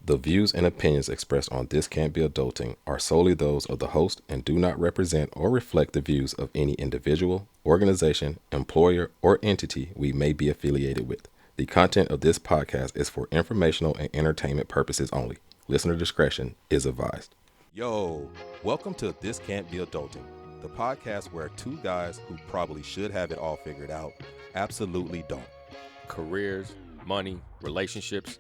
The views and opinions expressed on This Can't Be Adulting are solely those of the host and do not represent or reflect the views of any individual, organization, employer, or entity we may be affiliated with. The content of this podcast is for informational and entertainment purposes only. Listener discretion is advised. Yo, welcome to This Can't Be Adulting, the podcast where two guys who probably should have it all figured out absolutely don't. Careers, money, relationships.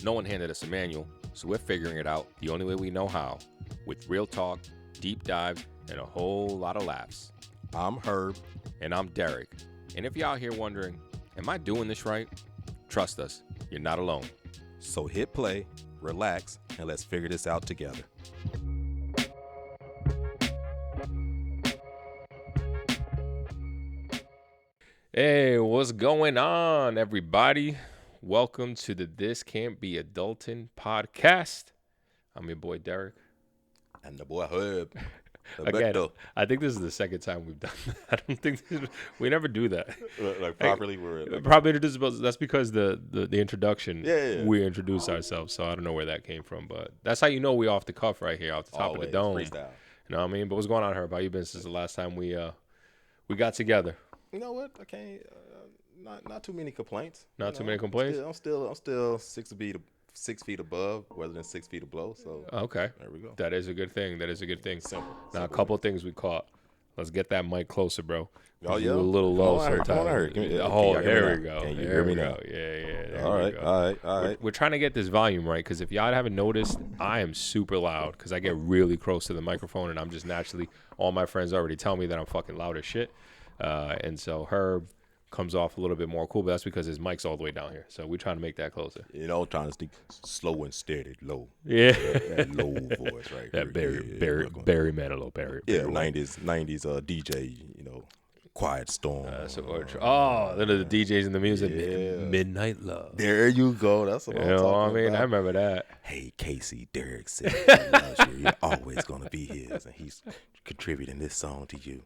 No one handed us a manual, so we're figuring it out the only way we know how, with real talk, deep dives, and a whole lot of laughs. I'm Herb. And I'm Derek. And if you're out here wondering, am I doing this right? Trust us, you're not alone. So hit play, relax, and let's figure this out together. Hey, what's going on, everybody? Welcome to the This Can't Be Adultin podcast. I'm your boy Derek. And the boy Herb. Again, I think this is the second time we've done that. I don't think we never do that. Like properly, probably introduced. That's because the introduction. Yeah. We introduce ourselves, so I don't know where that came from, but that's how you know we off the cuff right here, off the top of the dome. Freestyle. You know what I mean? But what's going on, Herb? How you been since the last time we got together? You know what? I can't. Not too many complaints. Not too many complaints. I'm still 6 feet above, rather than 6 feet below. So okay, there we go. That is a good thing. Simple. Now a couple of things we caught. Let's get that mic closer, bro. Oh yeah, a little low sometimes. There we go. Can you hear me now? Yeah. All right. We're trying to get this volume right because if y'all haven't noticed, I am super loud because I get really close to the microphone and I'm just naturally. All my friends already tell me that I'm fucking loud as shit, and so Herb comes off a little bit more cool, but that's because his mic's all the way down here. So we're trying to make that closer. You know, trying to stick slow and steady, low. Yeah. That low voice right that there. Barry Manilow, Barry. Yeah, 90s DJ, you know, Quiet Storm. Then the DJs and the music. Yeah. Midnight Love. There you go. That's what I'm talking about. I mean, I remember that. Hey, Casey, Derek said he loves you. You're always going to be his, and he's contributing this song to you.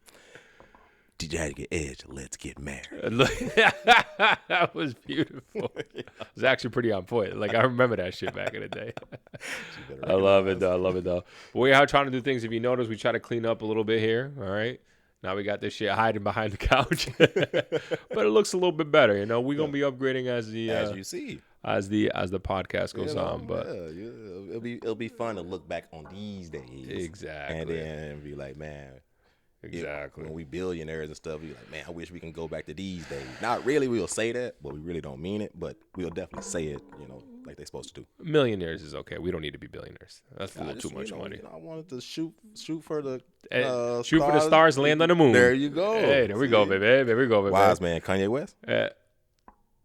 DJ had to get edge. Let's get married. That was beautiful. It was actually pretty on point. Like I remember that shit back in the day. I love it though. But we are trying to do things. If you notice, we try to clean up a little bit here. All right. Now we got this shit hiding behind the couch, but it looks a little bit better. You know, we're gonna be upgrading as you see as the podcast goes on. But it'll be fun to look back on these days. Exactly. And then be like, man. Exactly. When we billionaires and stuff, we like, man, I wish we can go back to these days. Not really, we'll say that, but we really don't mean it. But we'll definitely say it, you know, like they're supposed to do. Millionaires is okay. We don't need to be billionaires. That's a little too much money. I wanted to shoot for the shoot for the stars, land on the moon. There you go. Hey, there we go, baby. There we go, baby. Wise man, Kanye West.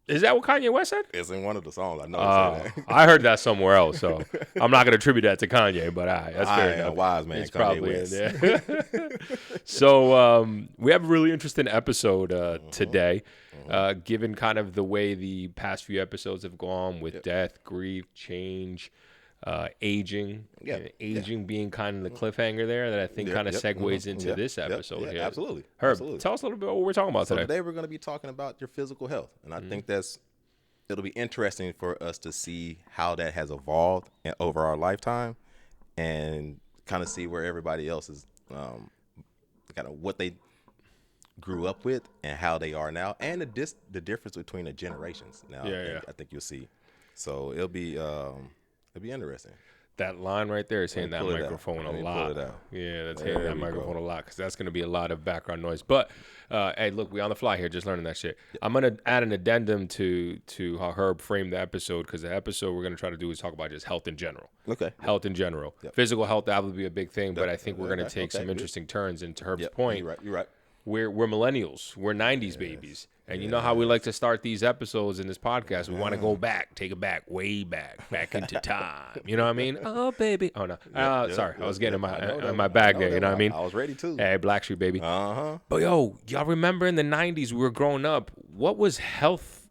Is that what Kanye West said? It's in one of the songs. I know. I heard that somewhere else, so I'm not going to attribute that to Kanye, but that's fair enough. Wise man, it's Kanye probably West. In there. So we have a really interesting episode today, given kind of the way the past few episodes have gone with death, grief, change, aging. Aging being kind of the cliffhanger there that I think kind of segues into this episode here. Absolutely. Herb, absolutely. Tell us a little bit what we're talking about today. Today we're going to be talking about your physical health, and I think it'll be interesting for us to see how that has evolved over our lifetime, and kind of see where everybody else is, kind of what they grew up with and how they are now, and the difference between the generations. Now, I think you'll see. So it'll be interesting. That line right there is hitting that microphone a lot. Yeah, that's hitting that microphone a lot because that's going to be a lot of background noise. But, hey, look, we on the fly here, just learning that shit. I'm going to add an addendum to how Herb framed the episode because the episode we're going to try to do is talk about just health in general. Okay. Health in general. Yep. Physical health, that would be a big thing, but I think we're going to take some interesting turns. And to Herb's point, you're right. We're millennials. We're 90s babies. And you know how we like to start these episodes in this podcast. We want to go back, take it back, way back into time. You know what I mean? Oh, baby. Oh, no. Sorry. I was getting in my bag there. You know what I mean? I was ready, too. Hey, Blackstreet, baby. Uh-huh. But, y'all remember in the 90s, we were growing up, what was health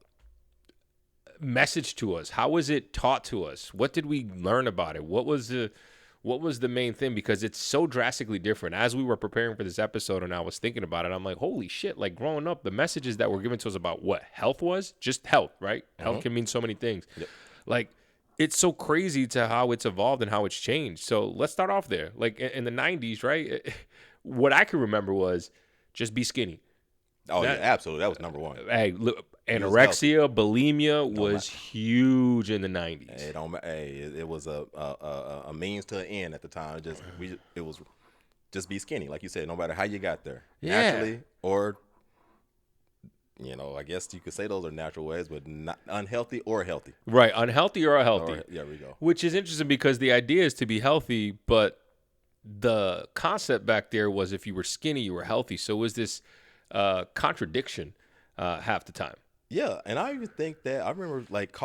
message to us? How was it taught to us? What did we learn about it? What was the main thing? Because it's so drastically different. As we were preparing for this episode and I was thinking about it, I'm like, holy shit, like growing up, the messages that were given to us about what health was, just health, right? Health can mean so many things. Yep. Like it's so crazy to how it's evolved and how it's changed. So let's start off there. Like in the 90s, right? What I can remember was just be skinny. Oh, yeah, absolutely. That was number one. Hey, look, anorexia, bulimia was huge in the 90s. It was a means to an end at the time. It was just be skinny, like you said, no matter how you got there. Naturally or, I guess you could say those are natural ways, but not unhealthy or healthy. Right, unhealthy or healthy. There we go. Which is interesting because the idea is to be healthy, but the concept back there was if you were skinny, you were healthy. So it was this contradiction half the time. Yeah, and I even think that I remember like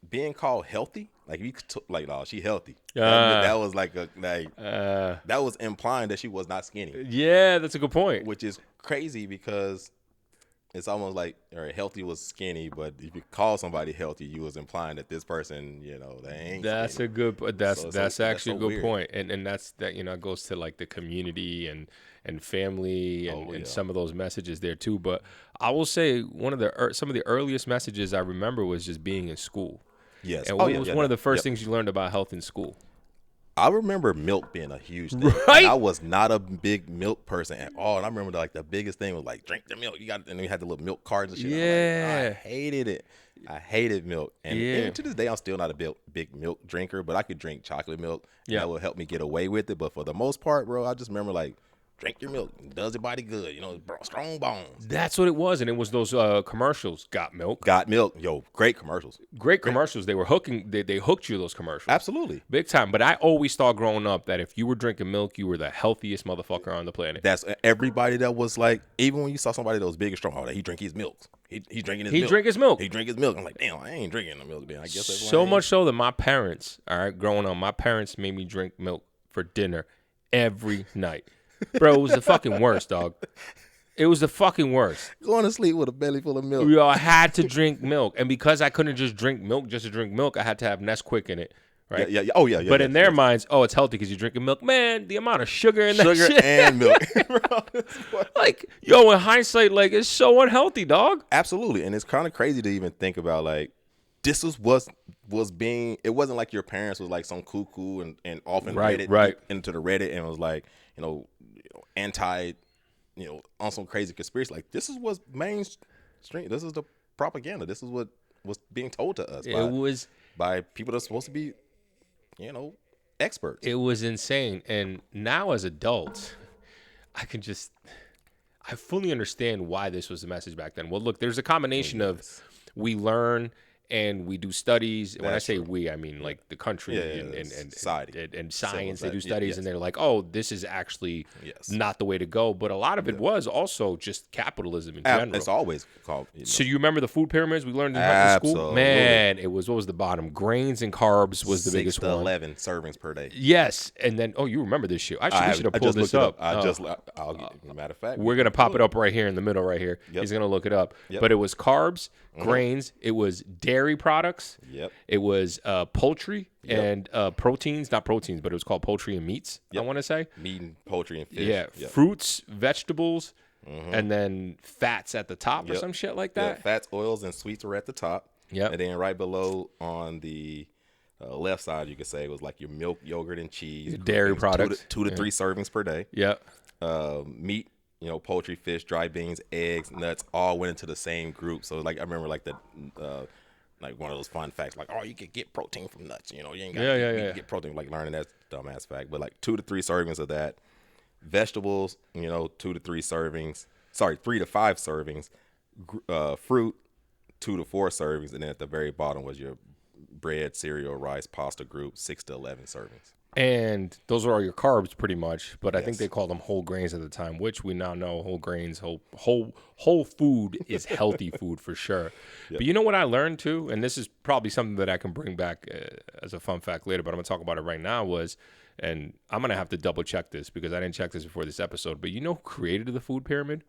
being called healthy. Like if you like, oh, she healthy. That was like that was implying that she was not skinny. Yeah, that's a good point. Which is crazy because it's almost like healthy was skinny, but if you call somebody healthy, you was implying that this person, they ain't. That's skinny. a good. That's actually a good weird. point, and that's that. Goes to like the community and family and some of those messages there too. But I will say some of the earliest messages I remember was just being in school. Yes, and what was one of the first things you learned about health in school? I remember milk being a huge thing. Right? I was not a big milk person at all. And I remember like the biggest thing was like, drink the milk. And we had the little milk cards and shit. Yeah. I hated it. I hated milk. And to this day, I'm still not a big milk drinker, but I could drink chocolate milk. Yeah. That would help me get away with it. But for the most part, bro, I just remember like, drink your milk. It does your body good. Strong bones. That's what it was. And it was those commercials. Got milk. Got milk. Yo, great commercials. Great commercials. They were hooking. They hooked you, those commercials. Absolutely. Big time. But I always thought growing up that if you were drinking milk, you were the healthiest motherfucker on the planet. That's everybody that was like, even when you saw somebody that was big and strong, he drink his milk. He's drinking his milk. He drink his milk. He drink his milk. I'm like, damn, I ain't drinking the milk, man. I guess that's so much so that my parents, all right, growing up, my parents made me drink milk for dinner every night. Bro, it was the fucking worst, dog. It was the fucking worst. Going to sleep with a belly full of milk. I had to drink milk. And because I couldn't just drink milk just to drink milk, I had to have Nesquik in it. Right? Yeah. Oh, yeah. But in their minds, it's healthy because you're drinking milk. Man, the amount of sugar in that shit. Sugar and milk. Like, in hindsight, like, it's so unhealthy, dog. Absolutely. And it's kind of crazy to even think about, like, this was being, it wasn't like your parents was like some cuckoo and often Reddit into the Reddit and was like, anti, on some crazy conspiracy. Like, this is what's mainstream. This is the propaganda. This is what was being told to us. By people that's supposed to be, experts. It was insane. And now as adults, I fully understand why this was the message back then. Well, look, there's a combination of we learn and we do studies. When I say we, I mean like the country and society and science. They do studies and they're like, this is actually not the way to go. But a lot of it was also just capitalism in general. It's always called. So you remember the food pyramids we learned in school? Man, it was, what was the bottom? Grains and carbs was the biggest one. 6 to 11 servings per day. Yes, and then you remember this shit? We should have pulled this up. I'll get, matter of fact, we're gonna pop it up right here in the middle, right here. He's gonna look it up. But it was carbs, grains. It was dairy products. It was poultry and proteins, not proteins, but it was called poultry and meats. I want to say meat and poultry and fish. Fruits, vegetables, and then fats at the top or some shit like that. Fats, oils, and sweets were at the top. And then right below on the left side, you could say it was like your milk, yogurt, and cheese. Dairy products. 2 to 3 servings per day. Meat, poultry, fish, dry beans, eggs, nuts, all went into the same group. So like I remember like the like one of those fun facts, like, you could get protein from nuts. You ain't got to get protein, like learning that dumbass fact. But like 2 to 3 servings of that. Vegetables, 2 to 3 servings. Sorry, 3 to 5 servings. Fruit, 2 to 4 servings. And then at the very bottom was your bread, cereal, rice, pasta group, 6 to 11 servings. And those are all your carbs pretty much, but I think they called them whole grains at the time, which we now know whole grains, whole food is healthy food for sure. But you know what I learned too, and this is probably something that I can bring back as a fun fact later, but I'm going to talk about it right now and I'm going to have to double check this because I didn't check this before this episode, but you know who created the food pyramid?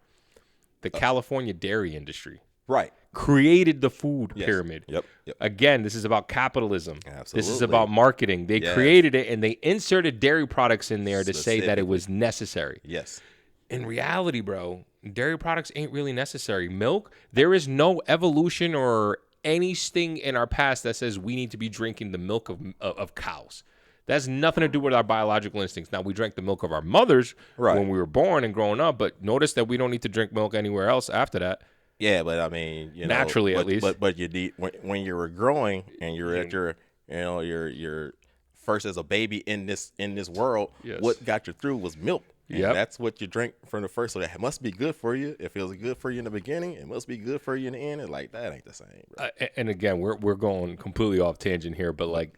The California dairy industry. Right. Created the food pyramid. Yep. Again, this is about capitalism. Absolutely. This is about marketing. They created it and they inserted dairy products in there to say that it was necessary. Yes. In reality, bro, dairy products ain't really necessary. Milk, there is no evolution or anything in our past that says we need to be drinking the milk of cows. That has nothing to do with our biological instincts. Now, we drank the milk of our mothers when we were born and growing up, but notice that we don't need to drink milk anywhere else after that. Yeah, but I mean, naturally, at least. But you need when you were growing and you're at your first as a baby in this world. Yes. What got you through was milk. Yeah, that's what you drink from the first. So that must be good for you. If it was good for you in the beginning, it must be good for you in the end. And like that ain't the same, bro. And again, we're going completely off tangent here, but like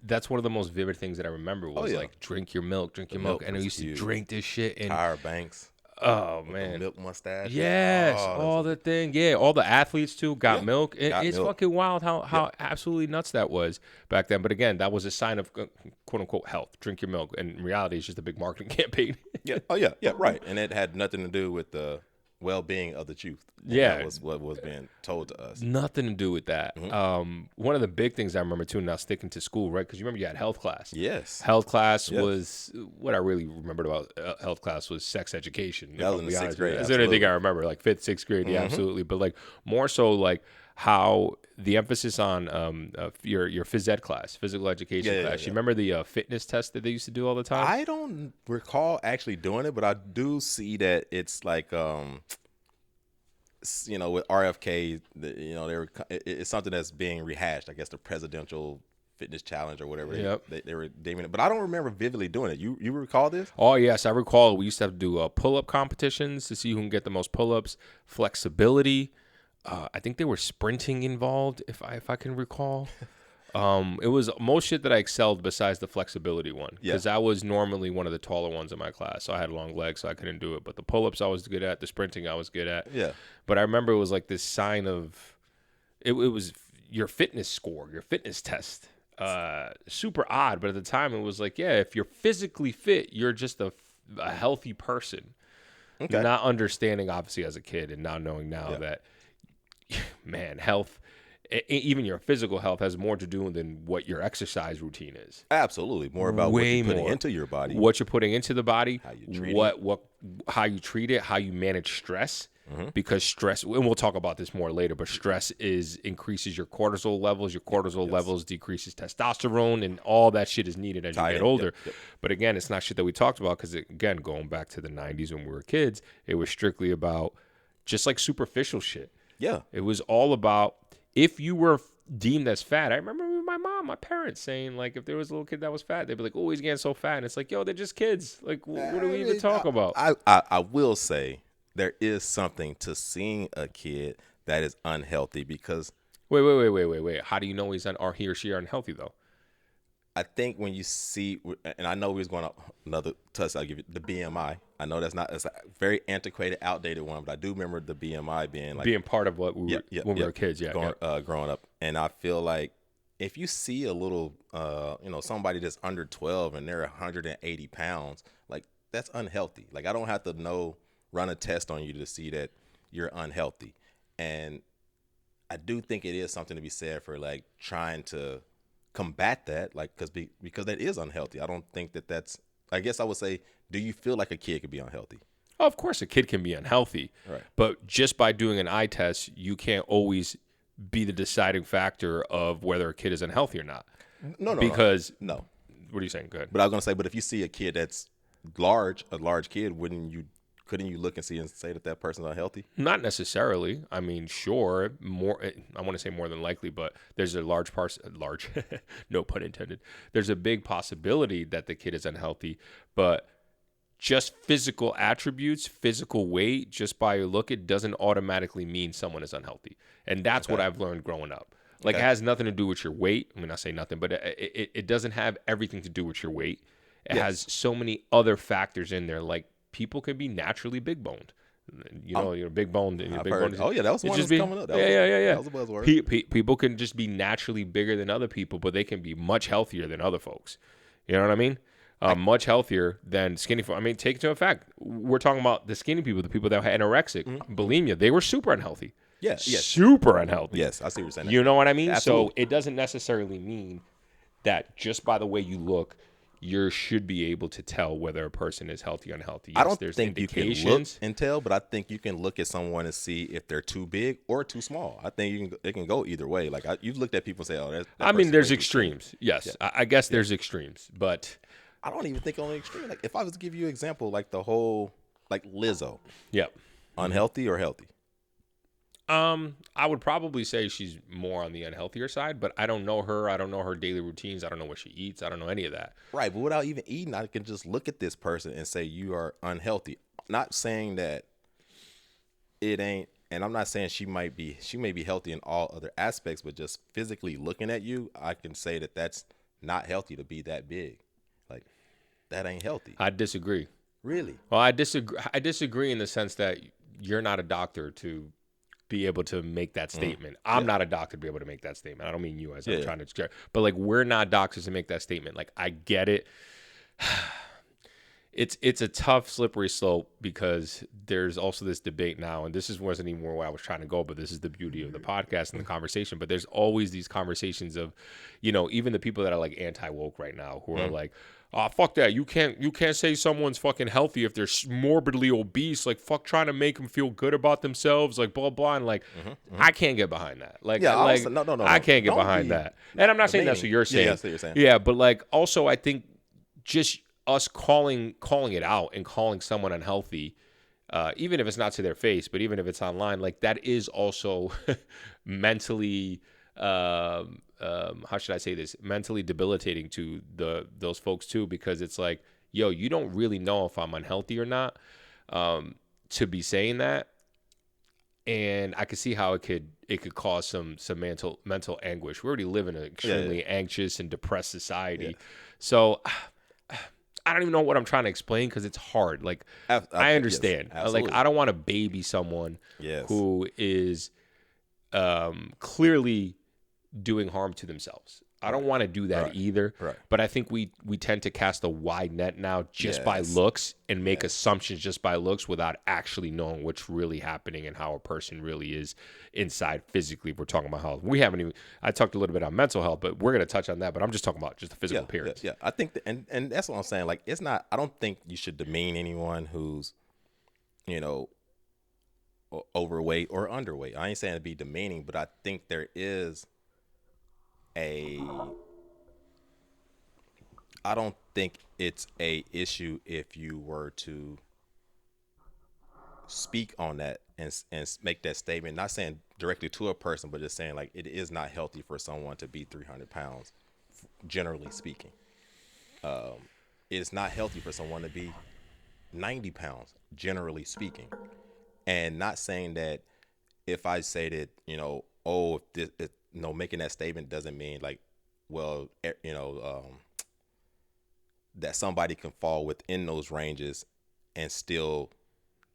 that's one of the most vivid things that I remember was like drink your milk, and I used to drink this shit in Tyra Banks. Oh man, milk mustache. Yes, all the thing. Yeah, all the athletes too got milk. It's fucking wild how absolutely nuts that was back then. But again, that was a sign of quote unquote health. Drink your milk. And in reality, it's just a big marketing campaign. Yeah. Oh yeah. Yeah. Right. And it had nothing to do with the well-being of the youth. Yeah, that was what was being told to us. Nothing to do with that. Mm-hmm. One of the big things I remember too, now sticking to school, right? Because you remember you had health class. Yes. Health class was what I really remembered about health class was sex education. That was in the 6th grade. That's the only thing I remember, like 5th, 6th grade. Yeah, absolutely. But like more so like how the emphasis on your phys ed class, physical education class. You remember the fitness test that they used to do all the time? I don't recall actually doing it, but I do see that it's like with RFK, it's something that's being rehashed. I guess the presidential fitness challenge or whatever they were naming it. But I don't remember vividly doing it. You recall this? Oh, yes. I recall we used to have to do pull-up competitions to see who can get the most pull-ups, flexibility. I think there were sprinting involved, if I can recall. It was most shit that I excelled besides the flexibility one, because I was normally one of the taller ones in my class. So I had long legs, so I couldn't do it. But the pull-ups I was good at, the sprinting I was good at. Yeah. But I remember it was like this sign of it was your fitness score, your fitness test. Super odd, but at the time it was like, if you're physically fit, you're just a healthy person. Okay. Not understanding, obviously, as a kid, and not knowing now that, man, health. Even your physical health has more to do than what your exercise routine is. Absolutely, more about what you're putting into your body, what you're putting into the body, how you treat it, how you treat it, how you manage stress. Because stress, and we'll talk about this more later, but stress increases your cortisol levels. Your cortisol levels decreases testosterone, and all that shit is needed as you get older. But again, it's not shit that we talked about because, again, going back to the 90s when we were kids, it was strictly about just like superficial shit. Yeah, it was all about. If you were deemed as fat, I remember my parents saying, like, if there was a little kid that was fat, they'd be like, oh, he's getting so fat. And it's like, yo, they're just kids. Like, what do we even talk about? I will say there is something to seeing a kid that is unhealthy because. Wait. How do you know he or she are unhealthy, though? I think when you see, and I know we was going up another touch, I'll give you the BMI. I know it's a very antiquated, outdated one, but I do remember the BMI being part of what we were when we were kids, growing up. And I feel like if you see a little, somebody that's under 12 and they're 180 pounds, like that's unhealthy. Like I don't have to run a test on you to see that you're unhealthy. And I do think it is something to be said for like trying to combat that, like because that is unhealthy. I don't think that's. I guess I would say, do you feel like a kid could be unhealthy? Oh, of course, a kid can be unhealthy, right? But just by doing an eye test, you can't always be the deciding factor of whether a kid is unhealthy or not. No. No. What are you saying? Good. But I was gonna say, but if you see a kid that's a large kid, couldn't you look and see and say that person's unhealthy? Not necessarily. I mean, sure, I want to say more than likely, but there's a large, no pun intended. There's a big possibility that the kid is unhealthy, but just physical attributes, physical weight, just by your look, it doesn't automatically mean someone is unhealthy. And that's what I've learned growing up. Like, it has nothing to do with your weight. I mean, I say nothing, but it doesn't have everything to do with your weight. It has so many other factors in there, like, people can be naturally big boned. You're big boned. Oh yeah, that was one that's coming up. Yeah. That was a buzzword. People can just be naturally bigger than other people, but they can be much healthier than other folks. You know what I mean? Much healthier than skinny folks. I mean, take it to a fact. We're talking about the skinny people, the people that had anorexic, bulimia. They were super unhealthy. Yes. Super unhealthy. Yes, I see what you're saying. You know what I mean? Absolutely. So it doesn't necessarily mean that just by the way you look, you should be able to tell whether a person is healthy or unhealthy. Yes, I don't there's think you can look and tell, but I think you can look at someone and see if they're too big or too small. I think it can go either way. Like you've looked at people and say, "Oh, I mean, there's extremes. Yes, yeah. I guess there's extremes, but I don't even think only extreme. Like if I was to give you an example, like the whole like Lizzo, unhealthy or healthy? I would probably say she's more on the unhealthier side, but I don't know her. I don't know her daily routines. I don't know what she eats. I don't know any of that. Right, but without even eating, I can just look at this person and say you are unhealthy. Not saying that it ain't, and I'm not saying she may be healthy in all other aspects, but just physically looking at you, I can say that that's not healthy to be that big. Like that ain't healthy. I disagree. Really? Well, I disagree in the sense that you're not a doctor to be able to make that statement. I'm not a doctor to be able to make that statement. I don't mean you as I'm trying to, but like we're not doctors to make that statement. Like I get it. It's a tough slippery slope because there's also this debate now, and this wasn't even where I was trying to go, but this is the beauty of the podcast and the conversation. But there's always these conversations of, even the people that are like anti-woke right now who are like, oh, fuck that. You can't say someone's fucking healthy if they're morbidly obese. Like, fuck trying to make them feel good about themselves. Like, blah, blah. And, like, I can't get behind that. Like, no. I can't get behind that. And I'm not saying that's what you're saying. Yeah, that's what you're saying. Yeah, but, like, also I think just us calling it out and calling someone unhealthy, even if it's not to their face, but even if it's online, like, that is also mentally how should I say this? Mentally debilitating to those folks too, because it's like, yo, you don't really know if I'm unhealthy or not, to be saying that. And I could see how it could cause some mental anguish. We already live in an extremely anxious and depressed society. Yeah. So I don't even know what I'm trying to explain because it's hard. Like I understand. Yes, like I don't want to baby someone who is clearly doing harm to themselves. I don't want to do that either. Right. But I think we tend to cast a wide net now just by looks and make assumptions just by looks without actually knowing what's really happening and how a person really is inside physically. If we're talking about health. I talked a little bit on mental health, but we're going to touch on that. But I'm just talking about just the physical appearance. Yeah. I think, and that's what I'm saying. Like, it's not, I don't think you should demean anyone who's, overweight or underweight. I ain't saying to be demeaning, but I think there is I don't think it's a issue if you were to speak on that and make that statement, not saying directly to a person, but just saying like it is not healthy for someone to be 300 pounds, generally speaking. It's not healthy for someone to be 90 pounds, generally speaking. And not saying that if I say that, making that statement doesn't mean like, well, that somebody can fall within those ranges and still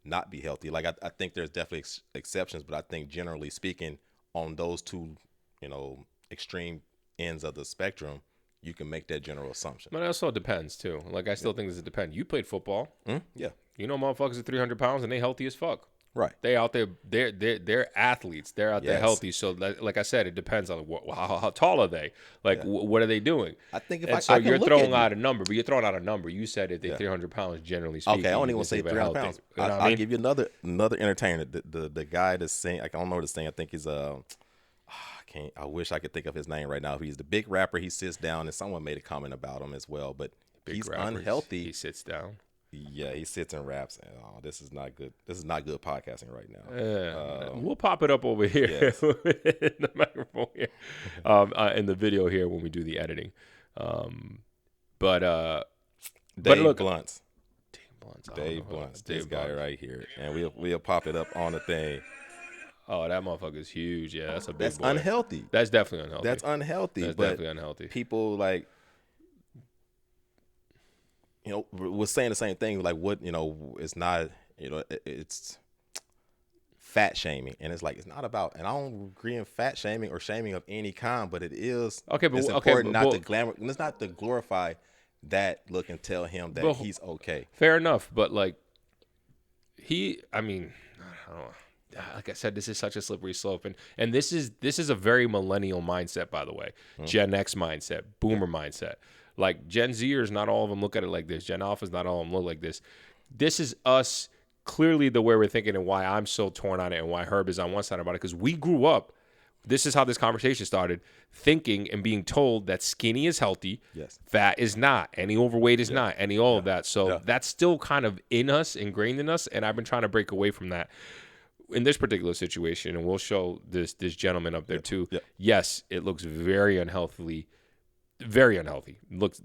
not be healthy. Like I think there's definitely exceptions, but I think generally speaking, on those two, extreme ends of the spectrum, you can make that general assumption. But it also depends too. Like I still think this depends. You played football. Yeah. Motherfuckers are 300 pounds and they healthy as fuck. Right. They out there, they're athletes. They're out there healthy. So like I said, it depends on how tall are they? Like what are they doing? I think you're throwing out a number, but you're throwing out a number. You said if they're 300 pounds, generally speaking. Okay, I don't even say 300 pounds. I'll give you another entertainer. The guy that's saying, I don't know this thing. I think he's I wish I could think of his name right now. He's the big rapper. He sits down, and someone made a comment about him as well. But he's unhealthy. He sits down. Yeah, he sits and raps, and this is not good. This is not good podcasting right now. We'll pop it up over here in the microphone here, in the video here when we do the editing. Dave Blunts. Dave Blunts. This guy right here, and we'll pop it up on the thing. Oh, that motherfucker's huge. Yeah, that's a big boy. Unhealthy. That's definitely unhealthy. That's definitely unhealthy. People like. Was saying the same thing, like what, it's not, it's fat shaming. And it's like, it's not about, and I don't agree in fat shaming or shaming of any kind, but it is, it's important not to glamour, and it's not to glorify that look and tell him that he's okay. Fair enough. But like I don't know. Like I said, this is such a slippery slope. And this is a very millennial mindset, by the way, Gen X mindset, boomer mindset. Like Gen Zers, not all of them look at it like this. Gen Alphas, not all of them look like this. This is us clearly the way we're thinking and why I'm so torn on it and why Herb is on one side about it. Because we grew up, this is how this conversation started, thinking and being told that skinny is healthy, fat is not, any overweight is not, any all of that. So that's still kind of in us, ingrained in us, and I've been trying to break away from that. In this particular situation, and we'll show this gentleman up there too. Yes, it looks very unhealthy. Look,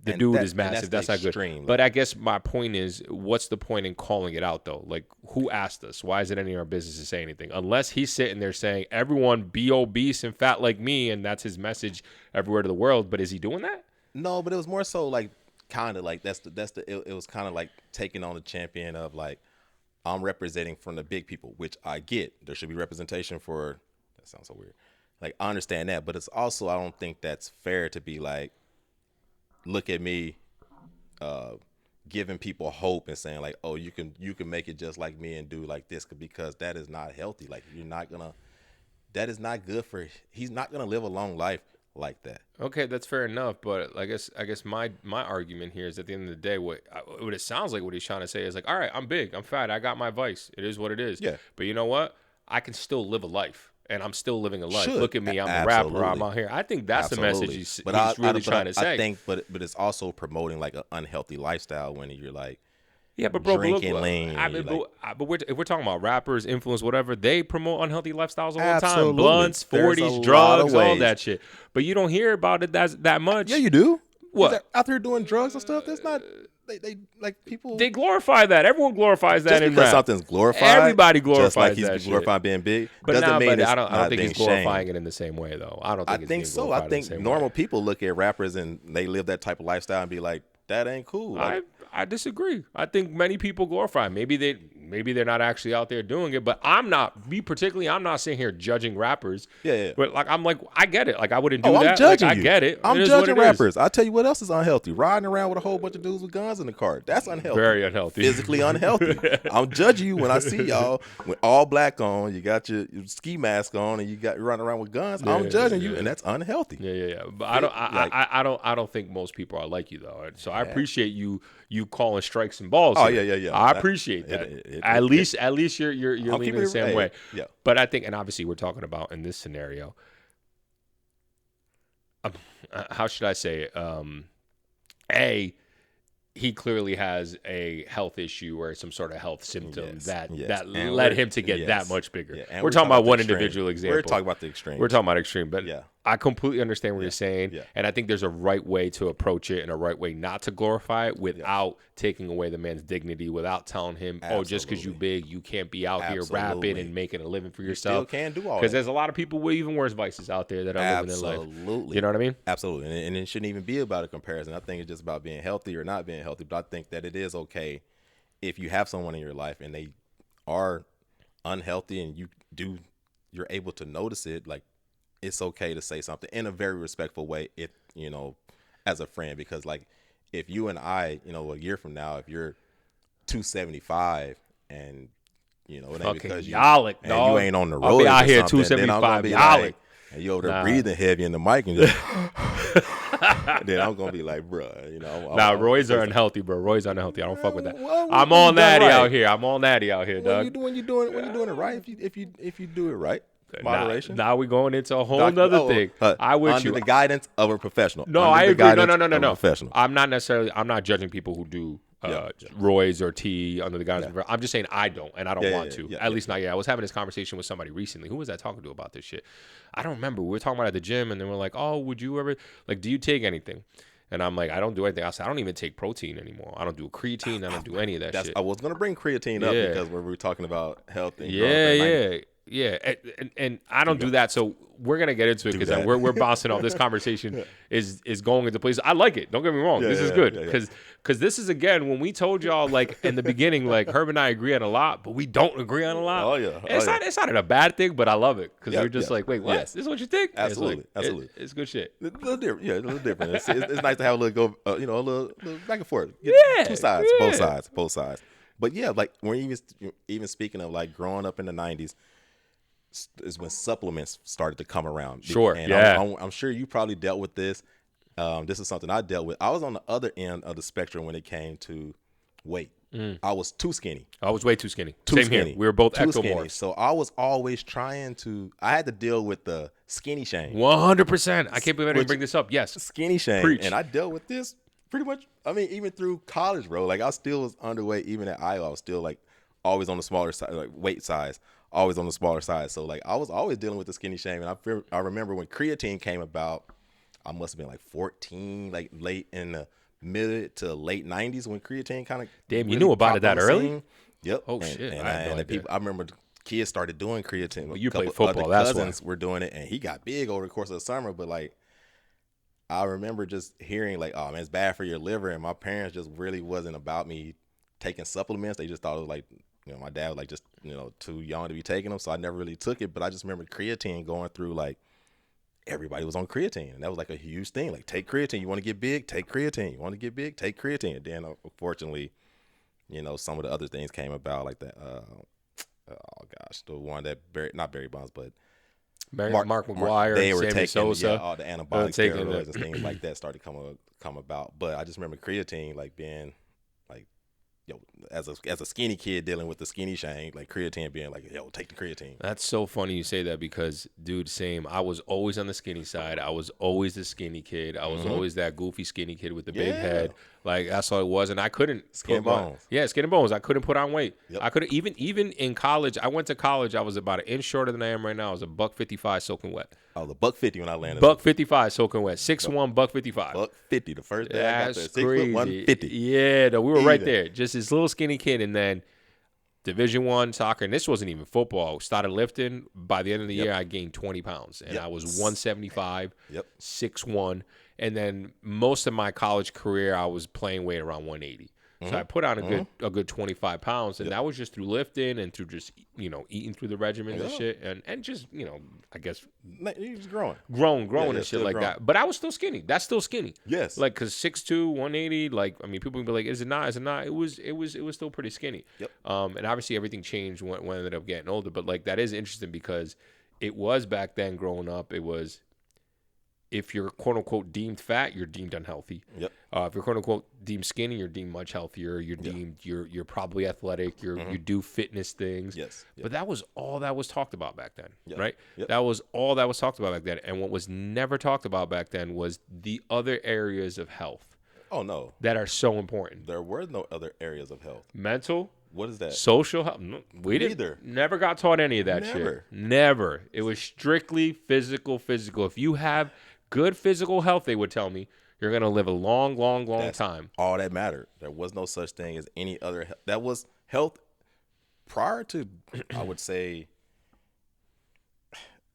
the dude is massive. That's not good. But I guess my point is, what's the point in calling it out though? Like, who asked us? Why is it any of our business to say anything? Unless he's sitting there saying, everyone be obese and fat like me, and that's his message everywhere to the world. But is he doing that? No, but it was more so like kind of like it was kind of like taking on the champion of like, I'm representing from the big people, which I get. There should be representation for, that sounds so weird. Like, I understand that, but it's also, I don't think that's fair to be like, look at me, giving people hope and saying like, oh, you can make it just like me and do like this, because that is not healthy. Like, that is not good he's not gonna live a long life like that. Okay, that's fair enough, but I guess my argument here is at the end of the day, what it sounds like what he's trying to say is like, all right, I'm big, I'm fat, I got my vice, it is what it is. Yeah. But you know what? I can still live a life. And I'm still living a life. Look at me, I'm a rapper, I'm out here. I think that's the message he's really trying to say. I think, but it's also promoting like an unhealthy lifestyle when you're like, yeah, but bro, drinking lean. But if we're talking about rappers, influence, whatever, they promote unhealthy lifestyles all the time. Absolutely. Blunts, 40s, drugs, all that shit. But you don't hear about it that much. Yeah, you do. What? Out there doing drugs and stuff, that's not... They like people. They glorify that. Everyone glorifies that in rap. Just because something's glorified, everybody glorifies just like he's that glorifying shit. Being big. But doesn't mean I don't think he's glorifying shamed. it in the same way, though. I think so. I think normal people look at rappers and they live that type of lifestyle and be like, that ain't cool. Like, I disagree. I think many people glorify it. Maybe they're not actually out there doing it, but I'm not sitting here judging rappers. Yeah. But like, I'm like, I get it. Like, I wouldn't do that. I'm judging like, you. I get it. I'm judging rappers. I'll tell you what else is unhealthy. Riding around with a whole bunch of dudes with guns in the car. That's unhealthy. Very unhealthy. Physically unhealthy. I'm judging you when I see y'all with all black on, you got your ski mask on, and you're running around with guns. I'm judging you, and that's unhealthy. Yeah. But I don't think most people are like you though. So I appreciate you calling strikes and balls. Oh, here. yeah. I appreciate that. At least you're leaning the same way. Yeah. But I think, and obviously we're talking about in this scenario, how should I say it? He clearly has a health issue or some sort of health symptom that led him to get that much bigger. Yeah. We're talking about one individual example. We're talking about the extreme. We're talking about extreme, but I completely understand what you're saying, and I think there's a right way to approach it and a right way not to glorify it without taking away the man's dignity, without telling him, oh, just because you big, you can't be out here rapping and making a living for yourself. You still can do all that. Because there's a lot of people with even worse vices out there that are living their life. Absolutely. You know what I mean? Absolutely. And it shouldn't even be about a comparison. I think it's just about being healthy or not being healthy, but I think that it is okay if you have someone in your life and they are unhealthy and you're able to notice it, like, it's okay to say something in a very respectful way, if, as a friend, because like if you and I, a year from now, if you're 275 and, it ain't because you ain't on the road, I'll be out here 275, like, and you over there breathing heavy in the mic and just, then I'm gonna be like, bruh, Roy's are unhealthy, bro. Roy's unhealthy. I don't fuck with that. I'm all natty out here. I'm all natty out here, dog. When you're doing it right, if you do it right. Moderation. Now we're going into a whole other thing. Under the guidance of a professional. No, I agree. No. Professional. I'm not judging people who do Roy's or T under the guidance of. I'm just saying I don't, and I don't want to. At least not yet. I was having this conversation with somebody recently. Who was I talking to about this shit? I don't remember. We were talking about it at the gym, and then we're like, oh, would you ever, like, do you take anything? And I'm like, I don't do anything. I said, I don't even take protein anymore. I don't do creatine. I don't do any of that shit. I was going to bring creatine up because we were talking about health. And Yeah, and I don't do that, so we're gonna get into it because we're bouncing off. This conversation is going into places. I like it. Don't get me wrong. This is good because this is, again, when we told y'all, like, in the beginning, like, Herb and I agree on a lot, but we don't agree on a lot. Oh yeah, it's not a bad thing, but I love it because we're just like, wait, what? This is what you think? Absolutely, absolutely. It's good shit. A little different. Yeah, a little different. It's nice to have a little a little back and forth. Two sides, both sides. But yeah, like when even speaking of like growing up in the 90s. Is when supplements started to come around. Sure, and I'm sure you probably dealt with this. This is something I dealt with. I was on the other end of the spectrum when it came to weight. I was too skinny. I was way too skinny. Too Same skinny. here. We were both Too skinny. ectomorphs. So I was always trying to. I had to deal with the skinny shame. 100%. I can't believe I didn't bring this up. Yes. Skinny shame. Preach. And I dealt with this pretty much. I mean, even through college, bro. Like I still was underweight. Even at Iowa, I was still like always on the smaller side, like weight size, always on the smaller side. So like I was always dealing with the skinny shame. And I remember when creatine came about, I must have been like 14, like late in the mid to late 90s when creatine kind of damn, you knew about it that early? Yep. Oh shit! I had no idea. People, I remember kids started doing creatine. Well, you played football. That's why. Cousins were doing it, and he got big over the course of the summer. But like, I remember just hearing like, "Oh man, it's bad for your liver," and my parents just really wasn't about me taking supplements. They just thought it was like, you know, my dad was like just, you know, too young to be taking them, so I never really took it. But I just remember creatine going through like. Everybody was on creatine, and that was like a huge thing. Like, take creatine. You want to get big? Take creatine. You want to get big? Take creatine. And then, unfortunately, you know, some of the other things came about, like that. Oh gosh, the one that not Barry Bonds, but Mark McGuire, they were Sammy taking Sosa, all the anabolic steroids and things like that started come about. But I just remember creatine like being like, yo, as a skinny kid dealing with the skinny shame, like creatine being like, yo, take the creatine. That's so funny you say that because, dude, same. I was always on the skinny side. I was always the skinny kid. I was always that goofy skinny kid with the big head. Like that's all it was, and I couldn't skin and bones. Skin and bones. I couldn't put on weight. Yep. I could even in college. I went to college. I was about an inch shorter than I am right now. I was a $155 soaking wet. I was a $150 when I landed. $155 soaking wet. 6'1", $155. $150 the first day That's I got there. 6 crazy. foot 150. Yeah, no, we were right there. Just this little skinny kid, and then Division I soccer, and this wasn't even football. Started lifting. By the end of the year, I gained 20 pounds, and I was 175, 6'1", and then most of my college career, I was playing weight around 180. So I put on a good 25 pounds, and that was just through lifting and through just, you know, eating through the regimen and shit, and just, you know, I guess you're just growing and shit like that. But I was still skinny. That's still skinny. Yes. Like, cause 6'2", 180. Like, I mean, people can be like, is it not? Is it not? It was still pretty skinny. Yep. And obviously everything changed when I ended up getting older. But like that is interesting because it was back then growing up. It was. If you're quote unquote deemed fat, you're deemed unhealthy. Yep. If you're quote unquote deemed skinny, you're deemed much healthier. You're deemed you're probably athletic. You do fitness things. Yes. Yep. But that was all that was talked about back then, Yep. right? Yep. That was all that was talked about back then. And what was never talked about back then was the other areas of health. Oh no. That are so important. There were no other areas of health. Mental. What is that? Social health. We didn't. Never got taught any of that shit. Never. It was strictly physical. If you have good physical health, they would tell me, you're going to live a long time. All that mattered. There was no such thing as any other. That was health prior to, I would say,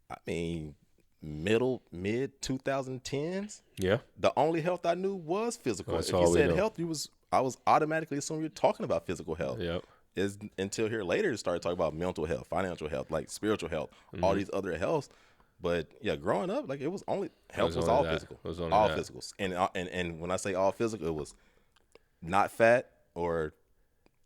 I mean, mid 2010s. Yeah. The only health I knew was physical. That's if all you we said know. health, I was automatically assuming you're talking about physical health. Yep. Is until here later to start talking about mental health, financial health, like spiritual health, all these other healths. But yeah, growing up, like it was only health was all physical, all physical, and when I say all physical, it was not fat or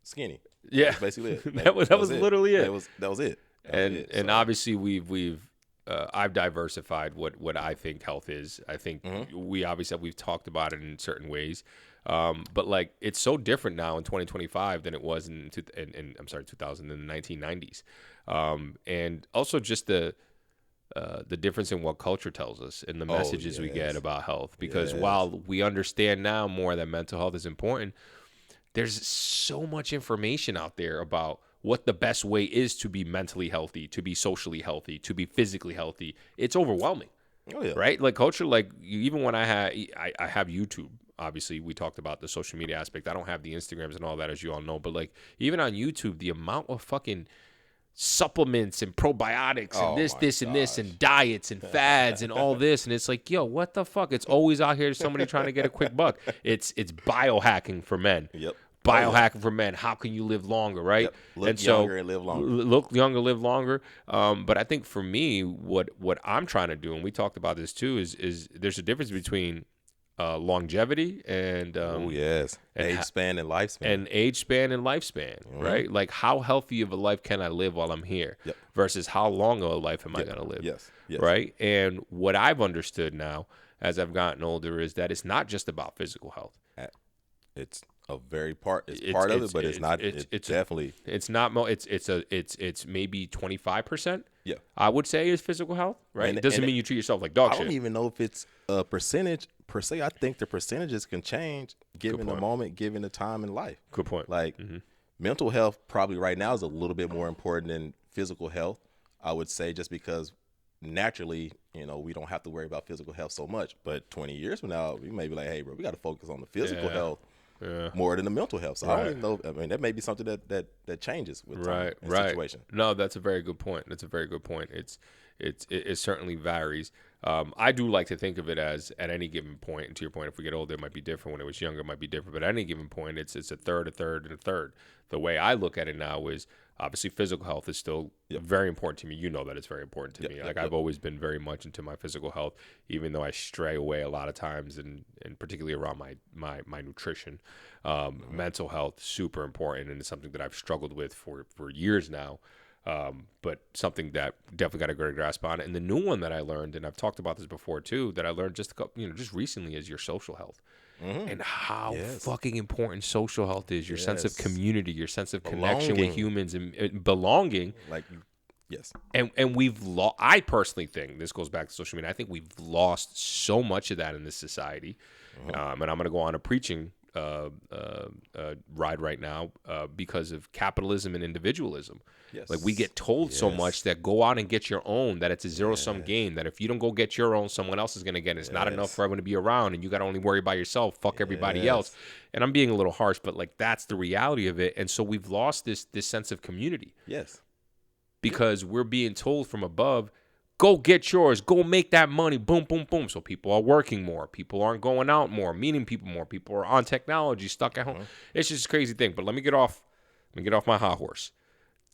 skinny. Yeah, that's basically it. that was literally it. That was it. And obviously we've I've diversified what I think health is. I think we've talked about it in certain ways, but like it's so different now in 2025 than it was in 2000 in the 1990s, and also just the difference in what culture tells us and the messages we get about health. Because while we understand now more that mental health is important, there's so much information out there about what the best way is to be mentally healthy, to be socially healthy, to be physically healthy. It's overwhelming. Oh yeah. Right? Like culture, like even when I have YouTube, obviously we talked about the social media aspect. I don't have the Instagrams and all that, as you all know, but like even on YouTube, the amount of fucking supplements and probiotics and this and diets and fads and all this, and it's like, yo, what the fuck? It's always out here somebody trying to get a quick buck. It's biohacking for men. Yep. Biohacking for men. How can you live longer, right? Yep. Look younger and live longer. Look younger, live longer. But I think for me, what I'm trying to do, and we talked about this too, is there's a difference between longevity and age span and lifespan. Right? Like how healthy of a life can I live while I'm here versus how long of a life am I going to live? Yes. Right? And what I've understood now, as I've gotten older is that it's not just about physical health. It's a very part. It's part of it, but it's not. It's definitely. It's not. It's maybe 25%. Yeah, I would say is physical health. Right. It doesn't mean you treat yourself like dog shit. I don't even know if it's a percentage per se. I think the percentages can change given the moment, given the time in life. Good point. Like mental health probably right now is a little bit more important than physical health. I would say just because naturally, we don't have to worry about physical health so much. But 20 years from now, we may be like, hey, bro, we got to focus on the physical health more than the mental health. So I don't even know. I mean, that may be something that changes with time and situation. No, that's a very good point. It certainly varies. I do like to think of it as at any given point, and to your point, if we get older, it might be different. When it was younger, it might be different. But at any given point, it's a third, a third, and a third. The way I look at it now is obviously physical health is still very important to me. You know that it's very important to me. I've always been very much into my physical health, even though I stray away a lot of times, and particularly around my nutrition. Mental health, super important, and it's something that I've struggled with for years now. But something that definitely got a great grasp on. And the new one that I learned, and I've talked about this before too, that I learned just recently, is your social health. And how fucking important social health is. Your sense of community, your sense of connection with humans, and belonging. And I personally think, this goes back to social media, I think we've lost so much of that in this society. And I'm going to go on a preaching ride right now because of capitalism and individualism. Like we get told so much that go out and get your own, that it's a zero-sum game, that if you don't go get your own, someone else is going to get it. It's not enough for everyone to be around, and you got to only worry about yourself. Fuck everybody else. And I'm being a little harsh, but like that's the reality of it. And so we've lost this sense of community. Because we're being told from above, go get yours, go make that money, boom, boom, boom. So people are working more. People aren't going out more, meeting people more. People are on technology, stuck at home. It's just a crazy thing. But let me get off my high horse.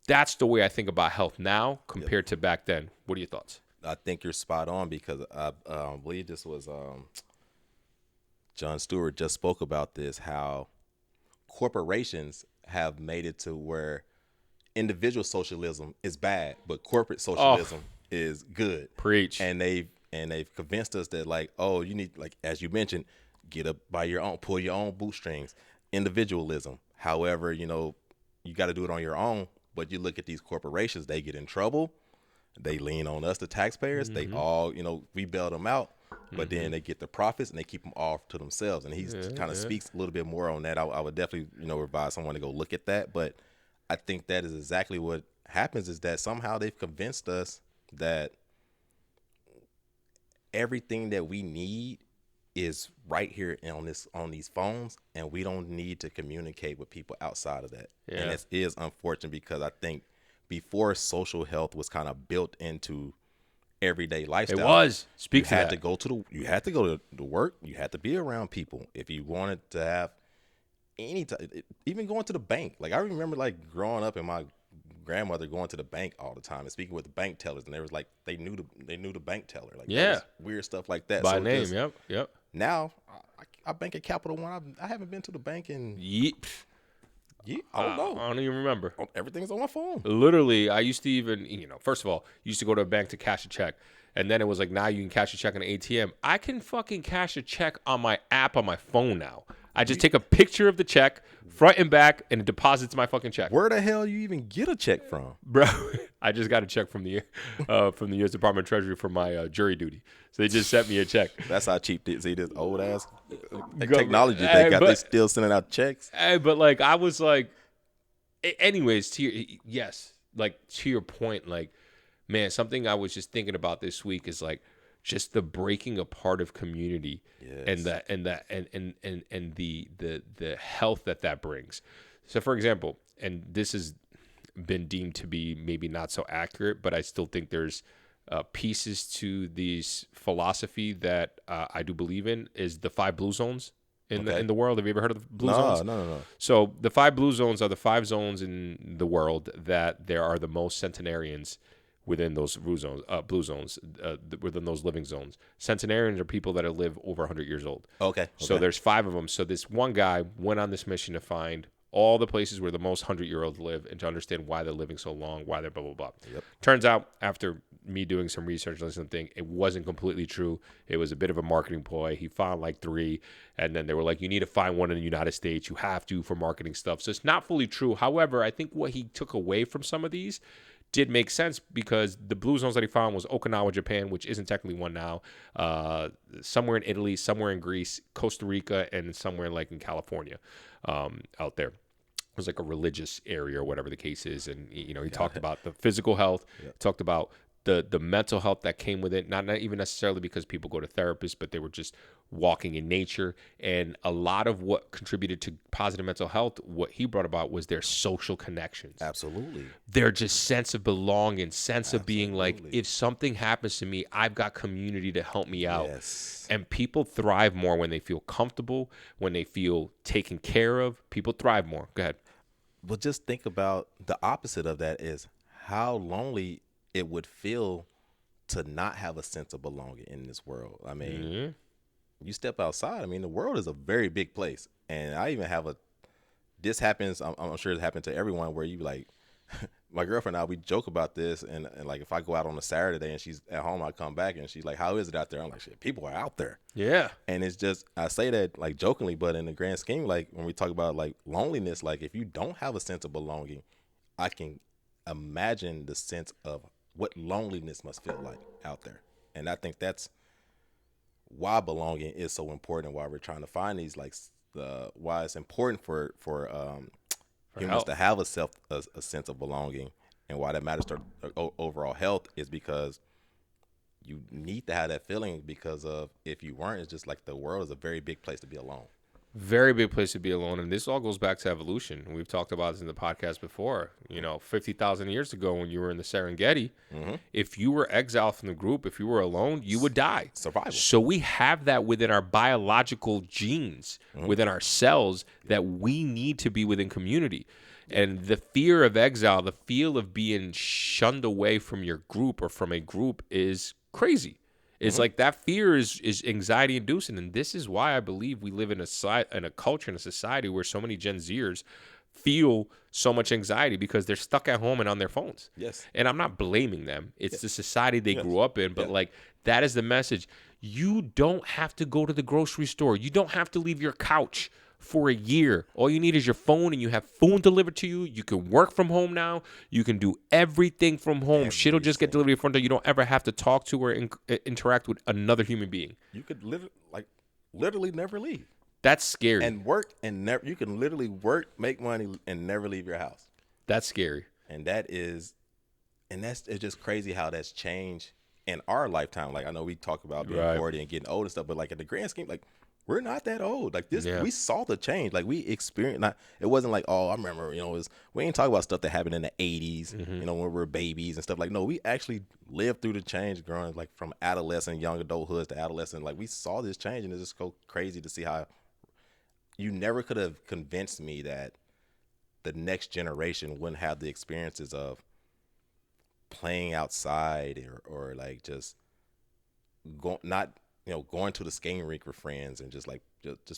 That's the way I think about health now compared to back then. What are your thoughts? I think you're spot on because I believe this was Jon Stewart just spoke about this, how corporations have made it to where individual socialism is bad, but corporate socialism is good. Preach. And they've convinced us that like, oh, you need, like as you mentioned, get up by your own, pull your own bootstrings. Individualism. However, you got to do it on your own. But you look at these corporations, they get in trouble. They lean on us, the taxpayers. They all, we bail them out. But then they get the profits and they keep them all to themselves. And he kind of speaks a little bit more on that. I would definitely, advise someone to go look at that. But I think that is exactly what happens, is that somehow they've convinced us that everything that we need is right here on these phones, and we don't need to communicate with people outside of that. And it is unfortunate because I think before social health was kind of built into everyday lifestyle, it was. You had to go to work. You had to be around people if you wanted to have any time. Even going to the bank. Like I remember, like growing up, and my grandmother going to the bank all the time and speaking with the bank tellers, and there was like they knew the bank teller. Like weird stuff like that. By name. Yep. Now, I bank at Capital One. I haven't been to the bank in I don't know. I don't even remember. Everything's on my phone. Literally, I used to even, first of all, used to go to a bank to cash a check. And then it was like, now you can cash a check on an ATM. I can fucking cash a check on my app on my phone now. I just take a picture of the check, front and back, and it deposits my fucking check. Where the hell you even get a check from? Bro, I just got a check from the U.S. Department of Treasury for my jury duty. So they just sent me a check. That's how cheap this old ass technology they got. They still sending out checks. But like, I was like, anyways, to your point, like, man, something I was just thinking about this week is like, just the breaking apart of community and the health that brings. So for example, and this has been deemed to be maybe not so accurate, but I still think there's pieces to these philosophy that I do believe in, is the 5 blue zones in the world. Have you ever heard of the blue zones? No. So the 5 blue zones are the 5 zones in the world that there are the most centenarians within those blue zones, within those living zones. Centenarians are people that have lived over 100 years old. Okay. So there's 5 of them. So this one guy went on this mission to find all the places where the most 100-year-olds live and to understand why they're living so long, why they're blah, blah, blah. Yep. Turns out after me doing some research on something, it wasn't completely true. It was a bit of a marketing ploy. He found like 3, and then they were like, you need to find one in the United States. You have to for marketing stuff. So it's not fully true. However, I think what he took away from some of these did make sense, because the blue zones that he found was Okinawa, Japan, which isn't technically one now, somewhere in Italy, somewhere in Greece, Costa Rica, and somewhere like in California, out there. It was like a religious area or whatever the case is. And, he talked about the physical health, talked about the mental health that came with it, not even necessarily because people go to therapists, but they were just walking in nature. And a lot of what contributed to positive mental health, what he brought about, was their social connections. Absolutely. Their just sense of belonging, sense of being like, if something happens to me, I've got community to help me out. Yes. And people thrive more when they feel comfortable, when they feel taken care of. People thrive more. Go ahead. But just think about the opposite of that is how lonely it would feel to not have a sense of belonging in this world. I mean, you step outside, I mean, the world is a very big place. And I even have this happens, I'm sure it happened to everyone, where you like, my girlfriend and I, we joke about this. And like, if I go out on a Saturday and she's at home, I come back and she's like, how is it out there? I'm like, shit, people are out there. Yeah. And it's just, I say that like jokingly, but in the grand scheme, like when we talk about like loneliness, like if you don't have a sense of belonging, I can imagine the sense of what loneliness must feel like out there. And I think that's why belonging is so important, why we're trying to find these, like, why it's important for humans health to have a sense of belonging, and why that matters to overall health is because you need to have that feeling, because of if you weren't, it's just like the world is a very big place to be alone. Very big place to be alone. And this all goes back to evolution. We've talked about this in the podcast before. 50,000 years ago when you were in the Serengeti, if you were exiled from the group, if you were alone, you would die. Survival. So we have that within our biological genes, within our cells, that we need to be within community. And the fear of exile, the feel of being shunned away from your group or from a group is crazy. It's like that fear is anxiety inducing. And this is why I believe we live in a culture, in a society where so many Gen Zers feel so much anxiety because they're stuck at home and on their phones. Yes. And I'm not blaming them. It's the society they grew up in. But like, that is the message. You don't have to go to the grocery store. You don't have to leave your couch for a year. All you need is your phone, and you have food delivered to you. You can work from home now. You can do everything from home. Shit'll just get delivered to your front door. You don't ever have to talk to or interact with another human being. You could literally never leave. That's scary. And work and never. You can literally work, make money, and never leave your house. That's scary. And it's just crazy how that's changed in our lifetime. Like, I know we talk about being 40 and getting old and stuff, but like in the grand scheme, like, we're not that old. Like this, we saw the change. Like we experienced. It wasn't like, oh, I remember. We ain't talking about stuff that happened in the '80s. When we were babies and stuff. Like, no, we actually lived through the change, growing like from adolescent, young adulthood to adolescent. Like we saw this change, and it's just so crazy to see how you never could have convinced me that the next generation wouldn't have the experiences of playing outside or like just going to the skating rink with friends and just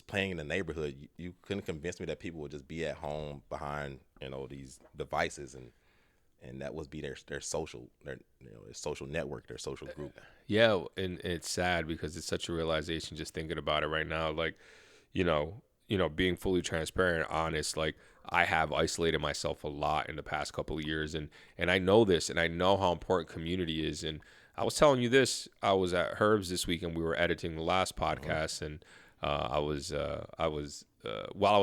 playing in the neighborhood. You couldn't convince me that people would just be at home behind, these devices and that would be their social, their social network, their social group. Yeah. And it's sad because it's such a realization just thinking about it right now. Like, being fully transparent, honest, like I have isolated myself a lot in the past couple of years. And I know this, and I know how important community is. And I was telling you this, I was at Herb's this week and we were editing the last podcast, and while I was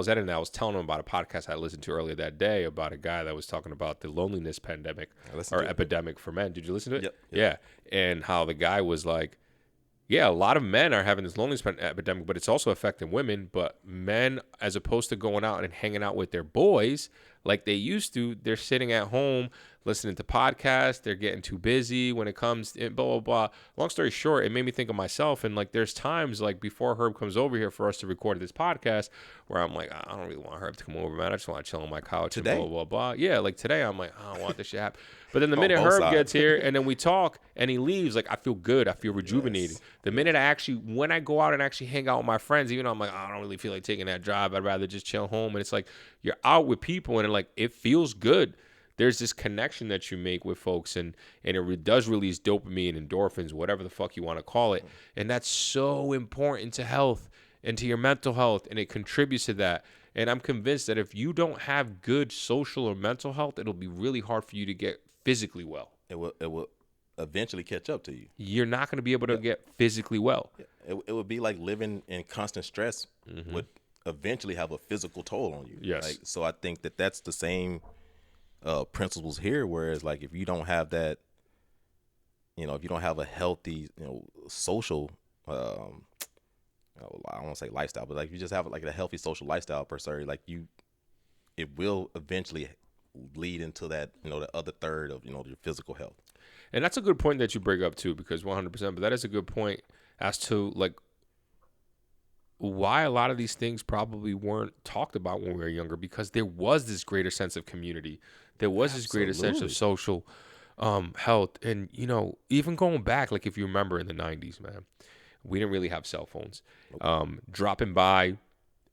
editing that, I was telling him about a podcast I listened to earlier that day about a guy that was talking about the loneliness pandemic or epidemic for men. Did you listen to it? Yep. Yeah. And how the guy was like, yeah, a lot of men are having this loneliness epidemic, but it's also affecting women. But men, as opposed to going out and hanging out with their boys like they used to, they're sitting at home listening to podcasts. They're getting too busy when it comes to blah, blah, blah. Long story short, it made me think of myself. And like, there's times like before Herb comes over here for us to record this podcast where I'm like, I don't really want Herb to come over, man. I just want to chill on my couch today. And blah, blah, blah. Yeah, like today I'm like, I don't want this shit to happen. But then the minute Herb gets here and then we talk and he leaves, like I feel good. I feel rejuvenated. Yes. The minute when I go out and actually hang out with my friends, even though I'm like, I don't really feel like taking that drive, I'd rather just chill home. And it's like, you're out with people and like, it feels good there's this connection that you make with folks, and it does release dopamine, endorphins, whatever the fuck you want to call it. And that's so important to health and to your mental health, and it contributes to that. And I'm convinced that if you don't have good social or mental health, it'll be really hard for you to get physically well. It will eventually catch up to you. You're not going to be able to get physically well. It would be like living in constant stress would eventually have a physical toll on you. Yes. Like, so I think that that's the same principles here, whereas like if you don't have that, if you don't have a healthy, social, I don't want to say lifestyle, but like you just have like a healthy social lifestyle per se, like it will eventually lead into that, the other third of, your physical health. And that's a good point that you bring up too, because 100%, but that is a good point as to like why a lot of these things probably weren't talked about when we were younger, because there was this greater sense of community. There was this greater sense of social health. And, even going back, like if you remember in the 90s, man, we didn't really have cell phones. Dropping by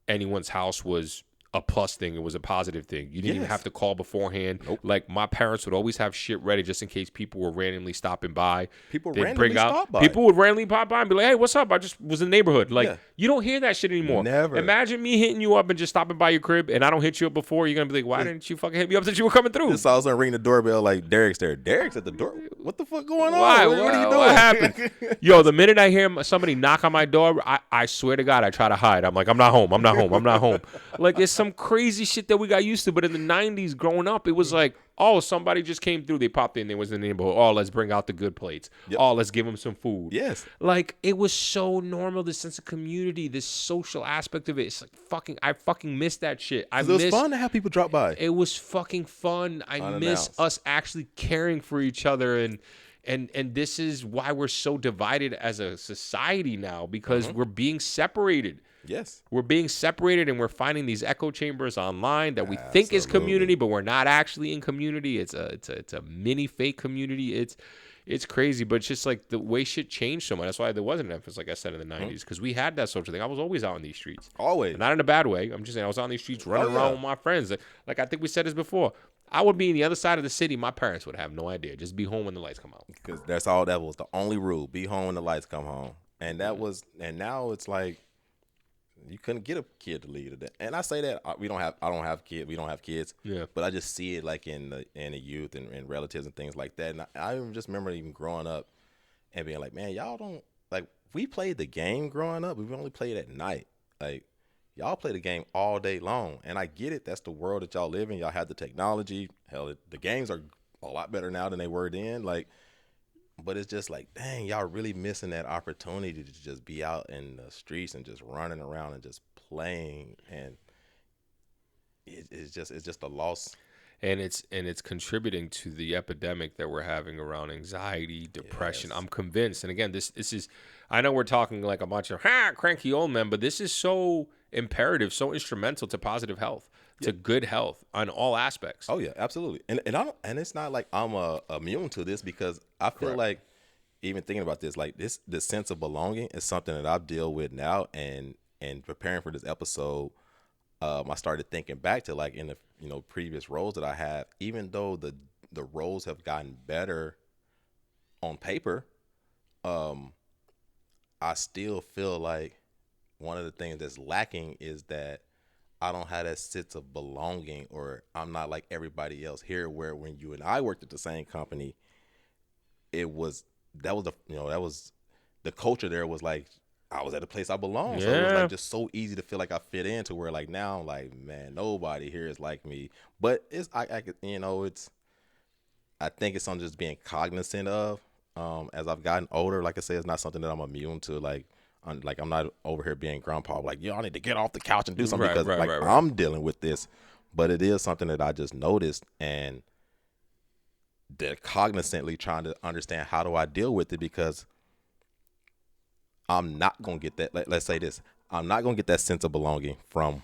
anyone's house was a plus thing. It was a positive thing. You didn't even have to call beforehand. Nope. Like my parents would always have shit ready just in case people were randomly stopping by. People would randomly pop by and be like, "Hey, what's up? I just was in the neighborhood." Like you don't hear that shit anymore. Never. Imagine me hitting you up and just stopping by your crib, and I don't hit you up before. You're gonna be like, "Why didn't you fucking hit me up since you were coming through?" This all of a sudden ring the doorbell like Derek's there. Derek's at the door. What the fuck going on? Why? What are you doing? What happened? Yo, the minute I hear somebody knock on my door, I swear to God, I try to hide. I'm like, I'm not home. I'm not home. I'm not home. Like it's some crazy shit that we got used to. But in the 90s, growing up, it was like, oh, somebody just came through. They popped in. They was in the neighborhood. Oh, let's bring out the good plates. Yep. Oh, let's give them some food. Yes. Like it was so normal. This sense of community, this social aspect of it. It's like I fucking miss that shit. It was fun to have people drop by. It was fucking fun. I miss us actually caring for each other, and this is why we're so divided as a society now, because we're being separated. Yes. We're being separated, and we're finding these echo chambers online that we think is community, but we're not actually in community. It's a mini fake community. It's crazy, but it's just like the way shit changed so much. That's why there wasn't an emphasis, like I said, in the 90s, because we had that social thing. I was always out in these streets. Always. Not in a bad way. I'm just saying I was on these streets running around with my friends. Like I think we said this before. I would be in the other side of the city. My parents would have no idea. Just be home when the lights come out. Because that was the only rule. Be home when the lights come home. And now it's like, you couldn't get a kid to lead it. And I say that I don't have kids. Yeah. But I just see it like in the youth and relatives and things like that. And I just remember even growing up and being like, man, y'all don't like, we played the game growing up, but we only played at night. Like y'all play the game all day long. And I get it. That's the world that y'all live in. Y'all have the technology. Hell, the games are a lot better now than they were then. Like, but it's just like, dang, y'all really missing that opportunity to just be out in the streets and just running around and just playing. And it's just a loss. And it's contributing to the epidemic that we're having around anxiety, depression. Yes. I'm convinced. And again, this is, I know we're talking like a bunch of cranky old men, but this is so imperative, so instrumental to positive health, to good health on all aspects. Oh yeah, absolutely. And it's not like I'm immune to this, because I feel like, even thinking about this, like this sense of belonging is something that I deal with now, and preparing for this episode, I started thinking back to like in the previous roles that I have. Even though the roles have gotten better on paper, I still feel like one of the things that's lacking is that I don't have that sense of belonging, or I'm not like everybody else here, where when you and I worked at the same company, that was the culture there was like, I was at a place I belonged. Yeah. So it was like just so easy to feel like I fit in, to where like now I'm like, man, nobody here is like me. But I think it's something just being cognizant of. As I've gotten older, like I said, it's not something that I'm immune to. Like I'm not over here being grandpa, like, yo, I need to get off the couch and do something, because I'm dealing with this. But it is something that I just noticed, and they're cognizantly trying to understand, how do I deal with it? Because I'm not going to get that. Let's say this. I'm not going to get that sense of belonging from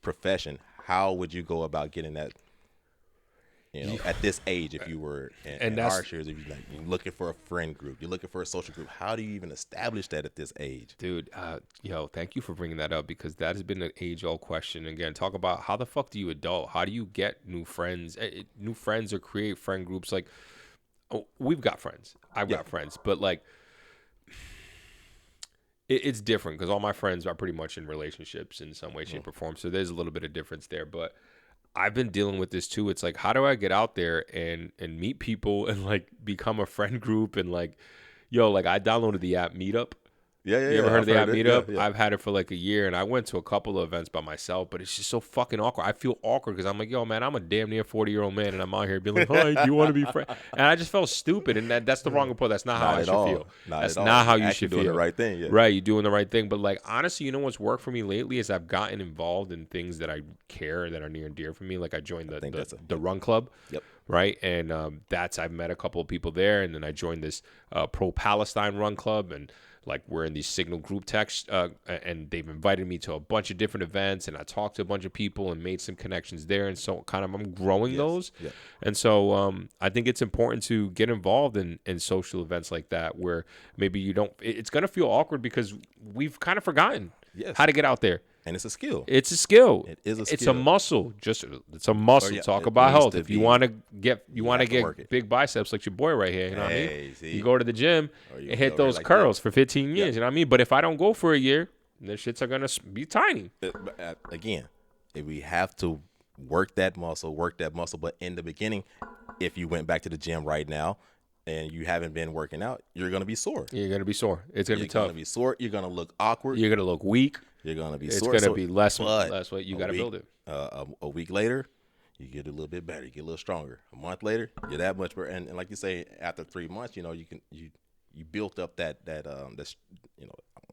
profession. How would you go about getting that? You know, at this age, if you were in our years, if you're looking for a friend group, you're looking for a social group, how do you even establish that at this age? Dude, thank you for bringing that up, because that has been an age-old question. Again, talk about how the fuck do you adult? How do you get new friends or create friend groups? Like, we've got friends. I've got friends, but like, it's different because all my friends are pretty much in relationships in some way, shape, or form. So there's a little bit of difference there, but I've been dealing with this too. It's like, how do I get out there and meet people and like become a friend group and like, like I downloaded the app Meetup. You ever heard of the app Meetup? I've had it for like a year, and I went to a couple of events by myself, but it's just so fucking awkward. I feel awkward because I'm like, yo, man, I'm a damn near 40-year-old man, and I'm out here being like, hi, do you want to be friends? And I just felt stupid, and that's the wrong approach. That's not how I should feel. That's not how you should feel. Doing the right thing. Yeah. Right, you're doing the right thing. But like, honestly, you know what's worked for me lately is I've gotten involved in things that I care, that are near and dear for me. Like I joined the run club. Yep. Right, and I've met a couple of people there, and then I joined this pro-Palestine run club, and like we're in these Signal group texts, and they've invited me to a bunch of different events, and I talked to a bunch of people and made some connections there, and so kind of I'm growing those. Yeah. And so I think it's important to get involved in social events like that, where maybe you don't. It's gonna feel awkward because we've kind of forgotten how to get out there. And it's a skill. It's a skill. It is a skill. It's a muscle. It's a muscle. Talk about health. If you want to get big biceps like your boy right here, you know what I mean? See? You go to the gym and hit those curls for 15 years, you know what I mean? But if I don't go for a year, the shits are going to be tiny. Again, if we have to work that muscle. But in the beginning, if you went back to the gym right now and you haven't been working out, you're going to be sore. You're going to be sore. It's going to be tough. You're going to be sore. You're going to look awkward. You're going to look weak. You're going to be it's sore. It's going to be less weight. You got to build it. A week later, you get a little bit better. You get a little stronger. A month later, you're that much better. And like you say, after 3 months, you built up that I won't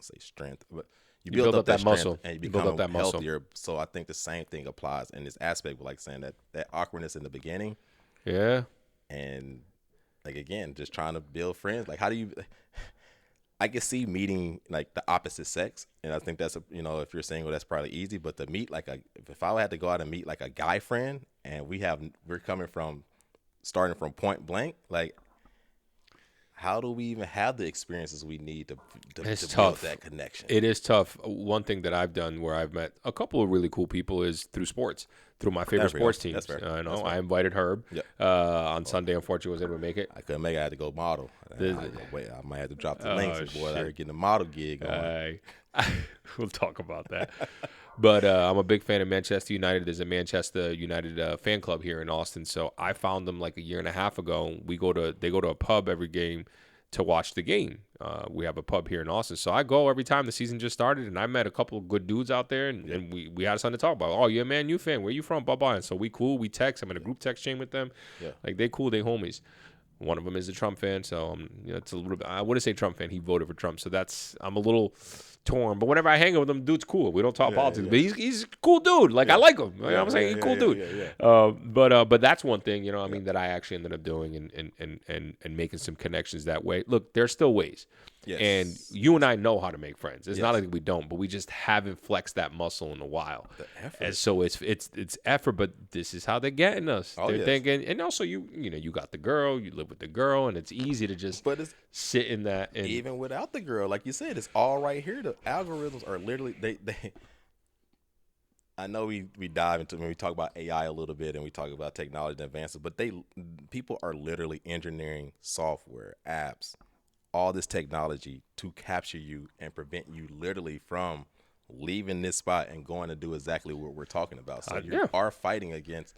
say strength, but you build up that muscle and you become healthier. So I think the same thing applies in this aspect. Like saying that awkwardness in the beginning. Yeah. And like, again, just trying to build friends. Like, how do you, I can see meeting like the opposite sex. And I think that's, if you're single, that's probably easy, but to meet if I had to go out and meet like a guy friend and we're starting from point blank, like, how do we even have the experiences we need to build that connection? It is tough. One thing that I've done where I've met a couple of really cool people is through sports, through my favorite sports teams. That's fair. I invited Herb on Sunday. Unfortunately, was able to make it. I couldn't make it. I had to go model. I might have to drop the links. Boy, I getting a model gig on. We'll talk about that. But I'm a big fan of Manchester United. There's a Manchester United fan club here in Austin. So I found them like a year and a half ago. They go to a pub every game to watch the game. We have a pub here in Austin. So I go every time the season just started, and I met a couple of good dudes out there, and we had something to talk about. Oh, you're a Man U fan. Where you from? Blah, blah. And so we cool. We text. I'm in a group text chain with them. Yeah. Like, they cool. They homies. One of them is a Trump fan, so it's a little bit. I wouldn't say Trump fan. He voted for Trump, so I'm a little torn. But whenever I hang out with him, dude's cool. We don't talk politics, but he's a cool dude. Like, I like him. You know what I'm saying? He's a cool dude. But that's one thing, that I actually ended up doing and making some connections that way. Look, there's still ways. Yes. And you and I know how to make friends. It's not like we don't, but we just haven't flexed that muscle in a while. The effort. And so it's effort, but this is how they're getting us. They're thinking, and also you got the girl, you live with the girl, and it's easy to just sit in that. And even without the girl, like you said, it's all right here. The algorithms are literally they. I know we dive into when we talk about AI a little bit and we talk about technology and advances, but people are literally engineering software, apps, all this technology to capture you and prevent you literally from leaving this spot and going to do exactly what we're talking about. So you are fighting against,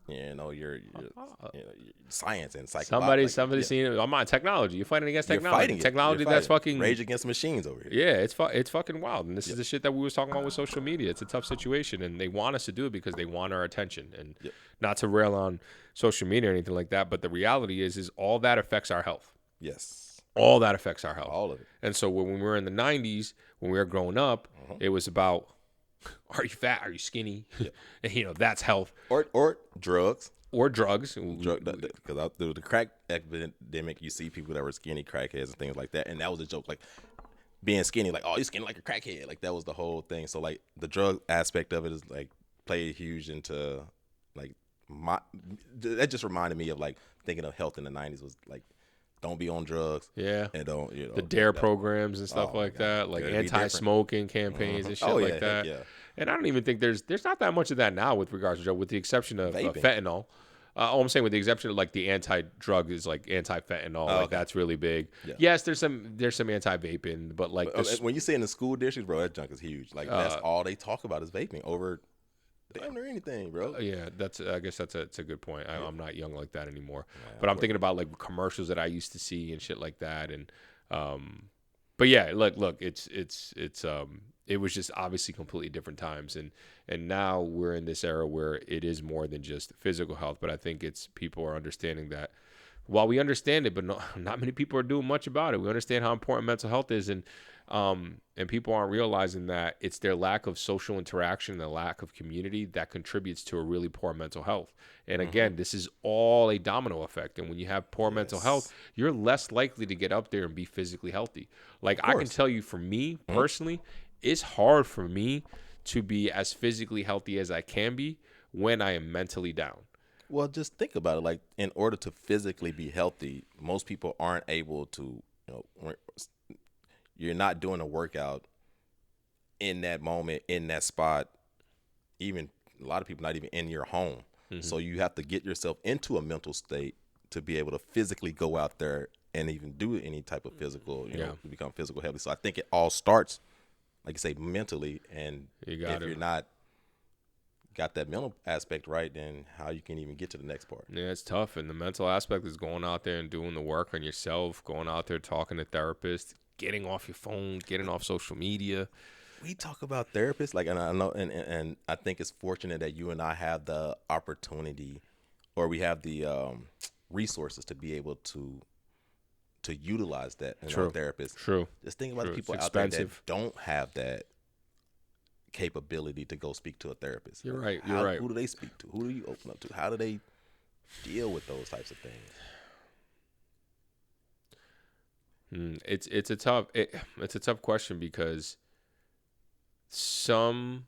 your science and psychology. Somebody's seen it. I'm on technology. You're fighting against technology. Technology that's fucking Rage Against Machines over here. Yeah, it's fucking wild. And this is the shit that we was talking about with social media. It's a tough situation, and they want us to do it because they want our attention. And not to rail on social media or anything like that, but the reality is all that affects our health. Yes. All that affects our health. All of it. And so when we were in the 90s, when we were growing up, it was about, are you fat? Are you skinny? And, that's health. Or drugs. Or drugs. Because through the crack epidemic, you see people that were skinny crackheads and things like that. And that was a joke. Like, being skinny, like, oh, you're skinny like a crackhead. Like, that was the whole thing. So, like, the drug aspect of it is, like, played huge into, like, that just reminded me of like thinking of health in the 90s was like, don't be on drugs. Yeah. And don't, you know, the DARE programs and stuff like that, like anti-smoking campaigns and shit like that. Yeah. And I don't even think there's not that much of that now with regards to drug, with the exception of fentanyl. I'm saying with the exception of like the anti-drug is like anti-fentanyl, like that's really big. Yeah. Yes, there's some anti-vaping, but like when you say in the school districts, bro, that junk is huge. Like that's all they talk about is vaping over damn near anything, bro. Yeah, I guess that's a good point. I'm not young like that anymore, but I'm thinking about like commercials that I used to see and shit like that, and but yeah, look, it was just obviously completely different times, and now we're in this era where it is more than just physical health, but I think it's people are understanding that. While we understand it, but not many people are doing much about it. We understand how important mental health is, and people aren't realizing that it's their lack of social interaction, the lack of community that contributes to a really poor mental health. And again, this is all a domino effect. And when you have poor mental health, you're less likely to get up there and be physically healthy. Like I can tell you for me personally, it's hard for me to be as physically healthy as I can be when I am mentally down. Well, just think about it. Like, in order to physically be healthy, most people aren't able to, you're not doing a workout in that moment, in that spot, even a lot of people not even in your home. So you have to get yourself into a mental state to be able to physically go out there and even do any type of physical, to become physical healthy. So I think it all starts, like you say, mentally. And if you're not got that mental aspect right, then how you can even get to the next part. Yeah, it's tough. And the mental aspect is going out there and doing the work on yourself, going out there talking to therapists, getting off your phone, getting off social media. We talk about therapists, like, and I know, and I think it's fortunate that you and I have the opportunity, or we have the resources to be able to utilize that in our therapists. True. Just think about the people out there that don't have that capability to go speak to a therapist. You're right. Who do they speak to? Who do you open up to? How do they deal with those types of things? It's a tough question, because some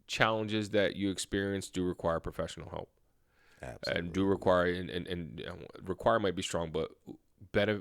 challenges that you experience do require professional help. Absolutely. And do require and require might be strong, but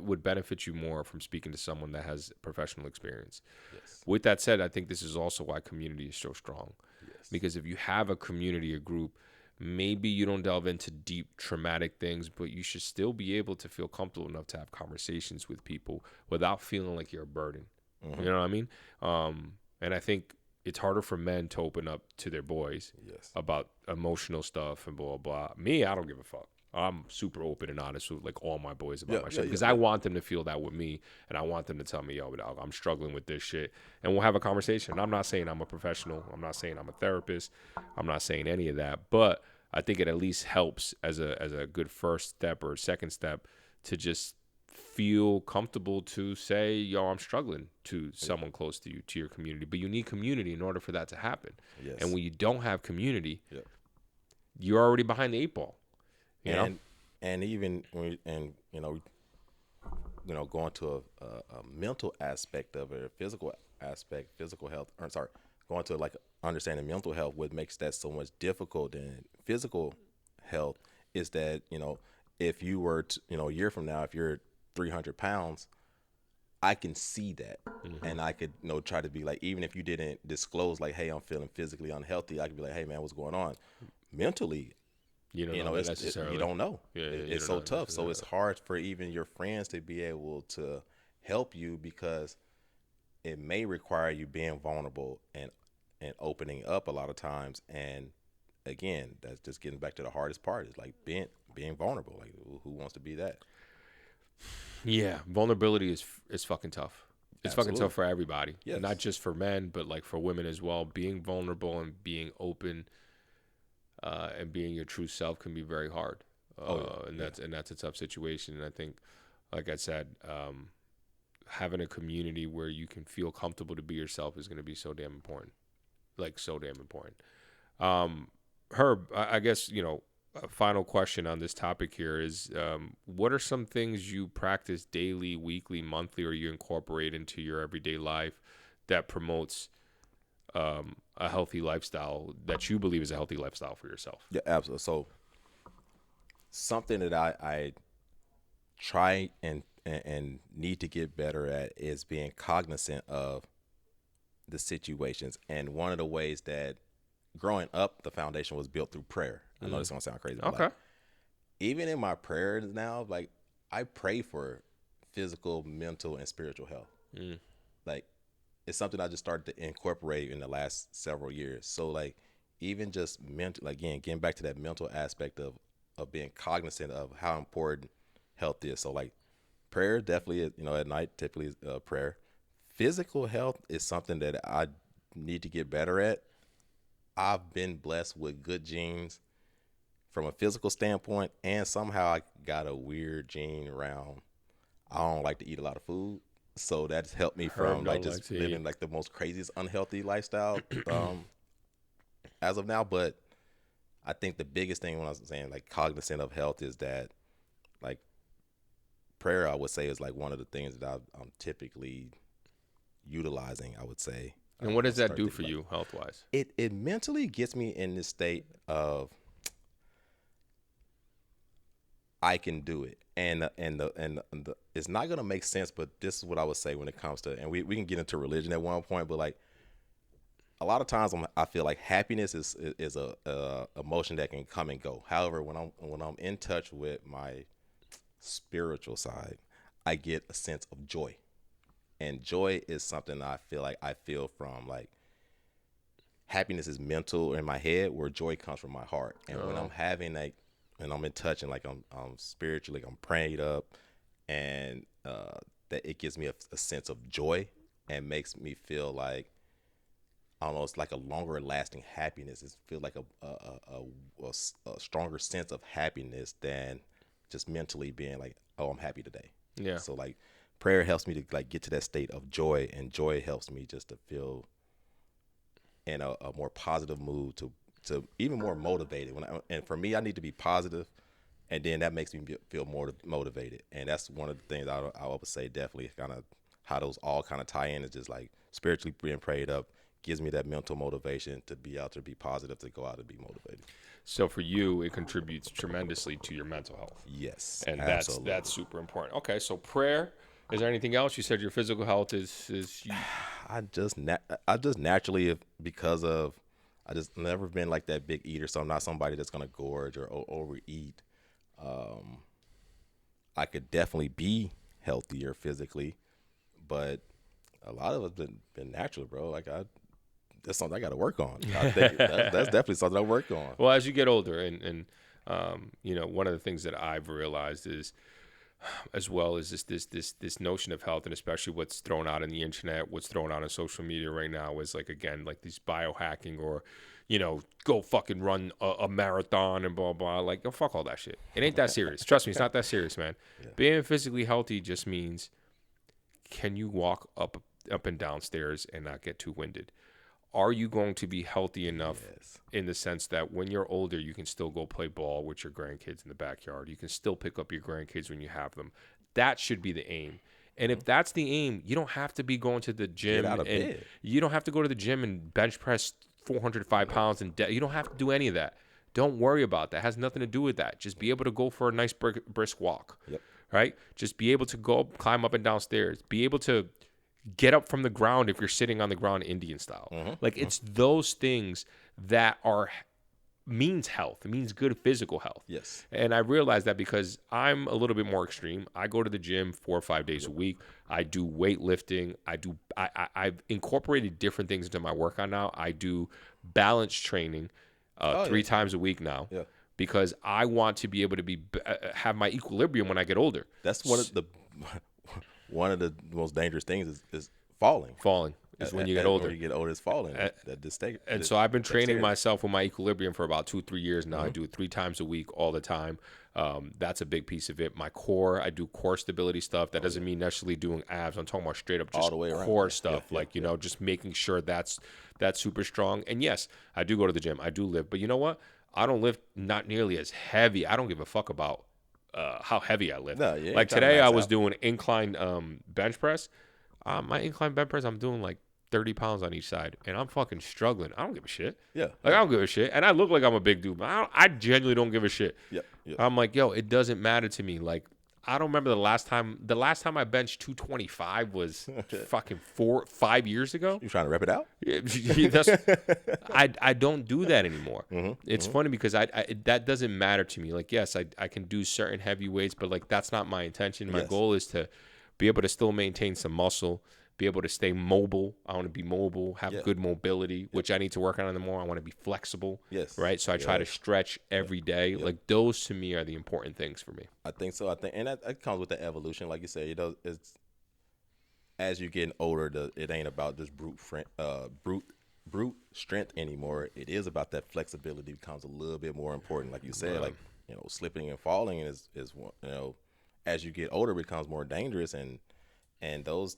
would benefit you more from speaking to someone that has professional experience. Yes. With that said, I think this is also why community is so strong. Yes. Because if you have a community, a group, maybe you don't delve into deep traumatic things, but you should still be able to feel comfortable enough to have conversations with people without feeling like you're a burden. You know what I mean? And I think it's harder for men to open up to their boys about emotional stuff and blah, blah. Me, I don't give a fuck. I'm super open and honest with like all my boys about my shit, because I want them to feel that with me, and I want them to tell me, yo, dog, I'm struggling with this shit, and we'll have a conversation. And I'm not saying I'm a professional. I'm not saying I'm a therapist. I'm not saying any of that, but I think it at least helps as a good first step or second step to just feel comfortable to say, yo, I'm struggling to someone close to you, to your community. But you need community in order for that to happen. Yes. And when you don't have community, you're already behind the eight ball. And even going to a mental aspect of it, a physical aspect, physical health. Going to like understanding mental health. What makes that so much difficult than physical health is that if you were to, a year from now, if you're 300 pounds, I can see that, and I could try to be like, even if you didn't disclose like, hey, I'm feeling physically unhealthy, I could be like, hey man, what's going on? Mentally, you don't know. It's so tough. So it's hard for even your friends to be able to help you, because it may require you being vulnerable and opening up a lot of times. And again, that's just getting back to the hardest part, is like being vulnerable. Like, who wants to be that? Yeah, vulnerability is fucking tough. It's fucking tough for everybody, not just for men, but like for women as well. Being vulnerable and being open and being your true self can be very hard. And that's a tough situation. And I think, like I said, having a community where you can feel comfortable to be yourself is going to be so damn important. Like, so damn important. Herb, I guess, a final question on this topic here is, what are some things you practice daily, weekly, monthly, or you incorporate into your everyday life that promotes a healthy lifestyle that you believe is a healthy lifestyle for yourself? Yeah, absolutely. So something that I try and need to get better at is being cognizant of the situations. And one of the ways that growing up, the foundation was built through prayer. I know this gonna sound crazy, but Okay. like, even in my prayers now, like I pray for physical, mental, and spiritual health. Like it's something I just started to incorporate in the last several years. So like even just mental, again, getting back to that mental aspect of being cognizant of how important health is. So like prayer definitely is, at night typically is prayer. Physical health is something that I need to get better at. I've been blessed with good genes from a physical standpoint, and somehow I got a weird gene around I don't like to eat a lot of food. So that's helped me from like just living like the most craziest unhealthy lifestyle as of now. But I think the biggest thing when I was saying like cognizant of health is that like prayer, I would say, is like one of the things that I'm typically utilizing, I would say. And what does that do for you health wise? It mentally gets me in this state of I can do it. And it's not going to make sense, but this is what I would say when it comes to, and we can get into religion at one point, but like a lot of times I feel like happiness is a emotion that can come and go. However, when I'm in touch with my spiritual side, I get a sense of joy. And joy is something I feel like I feel from like happiness is mental in my head, where joy comes from my heart. And when I'm having like, and I'm in touch and like I'm spiritually, I'm prayed up, and that it gives me a sense of joy and makes me feel like, I don't know, it's like a longer lasting happiness. It feels like a stronger sense of happiness than just mentally being like, oh, I'm happy today. Yeah. So like prayer helps me to like get to that state of joy, and joy helps me just to feel in a more positive mood, to even more motivated. And for me, I need to be positive, and then that makes me feel more motivated. And that's one of the things I would say definitely kind of how those all kind of tie in, is just like spiritually being prayed up gives me that mental motivation to be out to be positive, to go out and be motivated. So for you, it contributes tremendously to your mental health. Yes, and absolutely. that's super important. Okay, so prayer. Is there anything else? You said your physical health is I just naturally, because of I just never been like that big eater, so I'm not somebody that's gonna gorge or overeat. I could definitely be healthier physically, but a lot of it's been natural, bro. Like that's something I got to work on. I think that's definitely something I work on. Well, as you get older, and one of the things that I've realized is, as well as this notion of health, and especially what's thrown out in the internet, what's thrown out on social media right now, is like, again, like these biohacking, or go fucking run a marathon and blah blah. Like, go fuck all that shit. It ain't that serious. Trust me, it's not that serious, man. Yeah. Being physically healthy just means, can you walk up and down stairs and not get too winded? Are you going to be healthy enough in the sense that when you're older, you can still go play ball with your grandkids in the backyard? You can still pick up your grandkids when you have them. That should be the aim. And if that's the aim, you don't have to be going to the gym. Get out of bed. You don't have to go to the gym and bench press 405 pounds. You don't have to do any of that. Don't worry about that. It has nothing to do with that. Just be able to go for a nice brisk walk. Yep. Right? Just be able to go climb up and down stairs. Be able to get up from the ground if you're sitting on the ground Indian style. Like, it's those things that means health. It means good physical health. Yes. And I realize that because I'm a little bit more extreme. I go to the gym 4 or 5 days a week. I do weightlifting. I've incorporated different things into my workout now. I do balance training 3 times a week now. Yeah. Because I want to be able to have my equilibrium when I get older. That's one of the most dangerous things is falling. Falling is when you get older. When you get older, it's falling. So I've been training myself with my equilibrium for about 2-3 years now. I do it 3 times a week all the time. That's a big piece of it. My core, I do core stability stuff. That doesn't mean necessarily doing abs. I'm talking about straight up just all the way core stuff. Just making sure that's super strong. And yes, I do go to the gym. I do lift. But you know what? I don't lift not nearly as heavy. I don't give a fuck about how heavy I lift. No, like today I was doing incline bench press. My incline bench press, I'm doing like 30 pounds on each side, and I'm fucking struggling. I don't give a shit. Yeah. Like, I don't give a shit. And I look like I'm a big dude, but I genuinely don't give a shit. Yeah. Yeah. I'm like, yo, it doesn't matter to me. Like, I don't remember the last time I benched 225 was fucking 5 years ago. You trying to rep it out? I don't do that anymore. It's funny because that doesn't matter to me. Like, yes, I can do certain heavy weights, but like that's not my intention. My goal is to be able to still maintain some muscle, be able to stay mobile. I want to be mobile, have good mobility, which I need to work on in the more. I want to be flexible. Yes. Right. So I try to stretch every day. Like those to me are the important things for me. I think so. And that comes with the evolution, like you say. It's as you're getting older, it ain't about just brute strength anymore. It is about that flexibility becomes a little bit more important, like you said. Like slipping and falling is as you get older, it becomes more dangerous, and those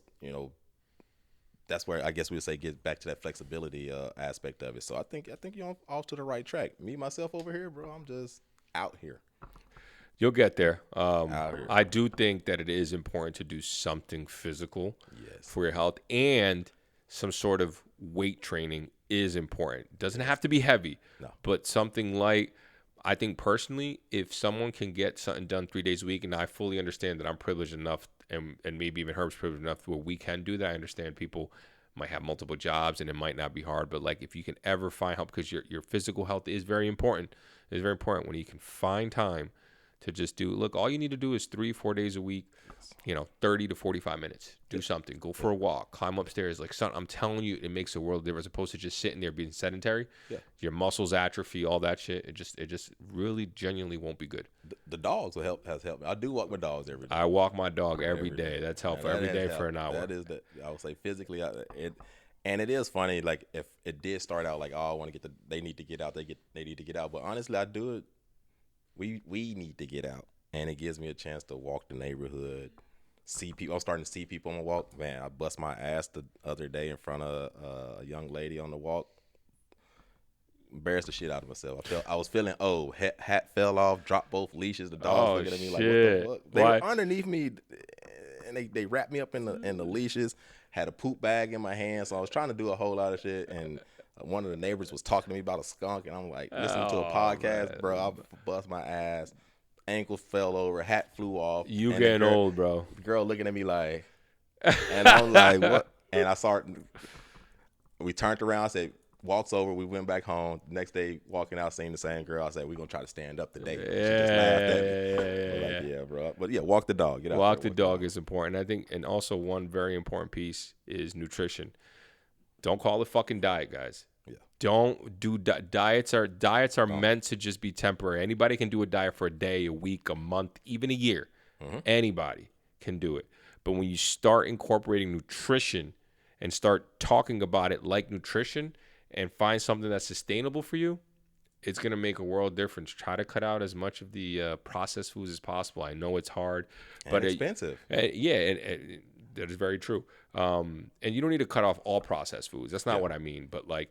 that's where I guess we would say get back to that flexibility aspect of it. So I think you're off to the right track. Me myself over here, bro, I'm just out here. You'll get there. I do think that it is important to do something physical for your health, and some sort of weight training is important. It doesn't have to be heavy, but something light. I think personally, if someone can get something done 3 days a week, and I fully understand that I'm privileged enough, and maybe even Herb's privileged enough where we can do that. I understand people might have multiple jobs and it might not be hard, but like if you can ever find help, because your physical health is very important. It's very important when you can find time to just look, all you need to do is 3-4 days a week, 30 to 45 minutes. Do something. Go for a walk. Climb upstairs. Like, son, I'm telling you, it makes a world of difference as opposed to just sitting there being sedentary. Yeah. Your muscles atrophy, all that shit. It just really genuinely won't be good. The dogs has helped me. I do walk my dogs every day. I walk my dog every day. That's helpful. Every day for an hour. That is I would say physically, and it is funny. Like if it did start out like, oh, I want to get they need to get out. They need to get out. But honestly, I do it. We need to get out, and it gives me a chance to walk the neighborhood, see people. I'm starting to see people on the walk. Man, I bust my ass the other day in front of a young lady on the walk. Embarrassed the shit out of myself. I was feeling hat fell off, dropped both leashes. The dogs looking at me like, what the fuck? They were underneath me, and they wrapped me up in the leashes. Had a poop bag in my hand, so I was trying to do a whole lot of shit. And one of the neighbors was talking to me about a skunk, and I'm like, listening to a podcast, man. Bro. I bust my ass. Ankle fell over, hat flew off. You getting old, bro. The girl looking at me like, and I'm like, what? And we turned around. I said, walks over. We went back home. Next day, walking out, seeing the same girl. I said, we're going to try to stand up today. She just laughed at me. Yeah, bro. But yeah, walk the dog. Get out walk the dog is important. I think, and also one very important piece is nutrition. Don't call it fucking diet, guys. Yeah. Don't do diets are meant to just be temporary. Anybody can do a diet for a day, a week, a month, even a year. Mm-hmm. Anybody can do it. But when you start incorporating nutrition and start talking about it like nutrition and find something that's sustainable for you, it's going to make a world difference. Try to cut out as much of the processed foods as possible. I know it's hard, but expensive. And that is very true. And you don't need to cut off all processed foods. That's not what I mean. But like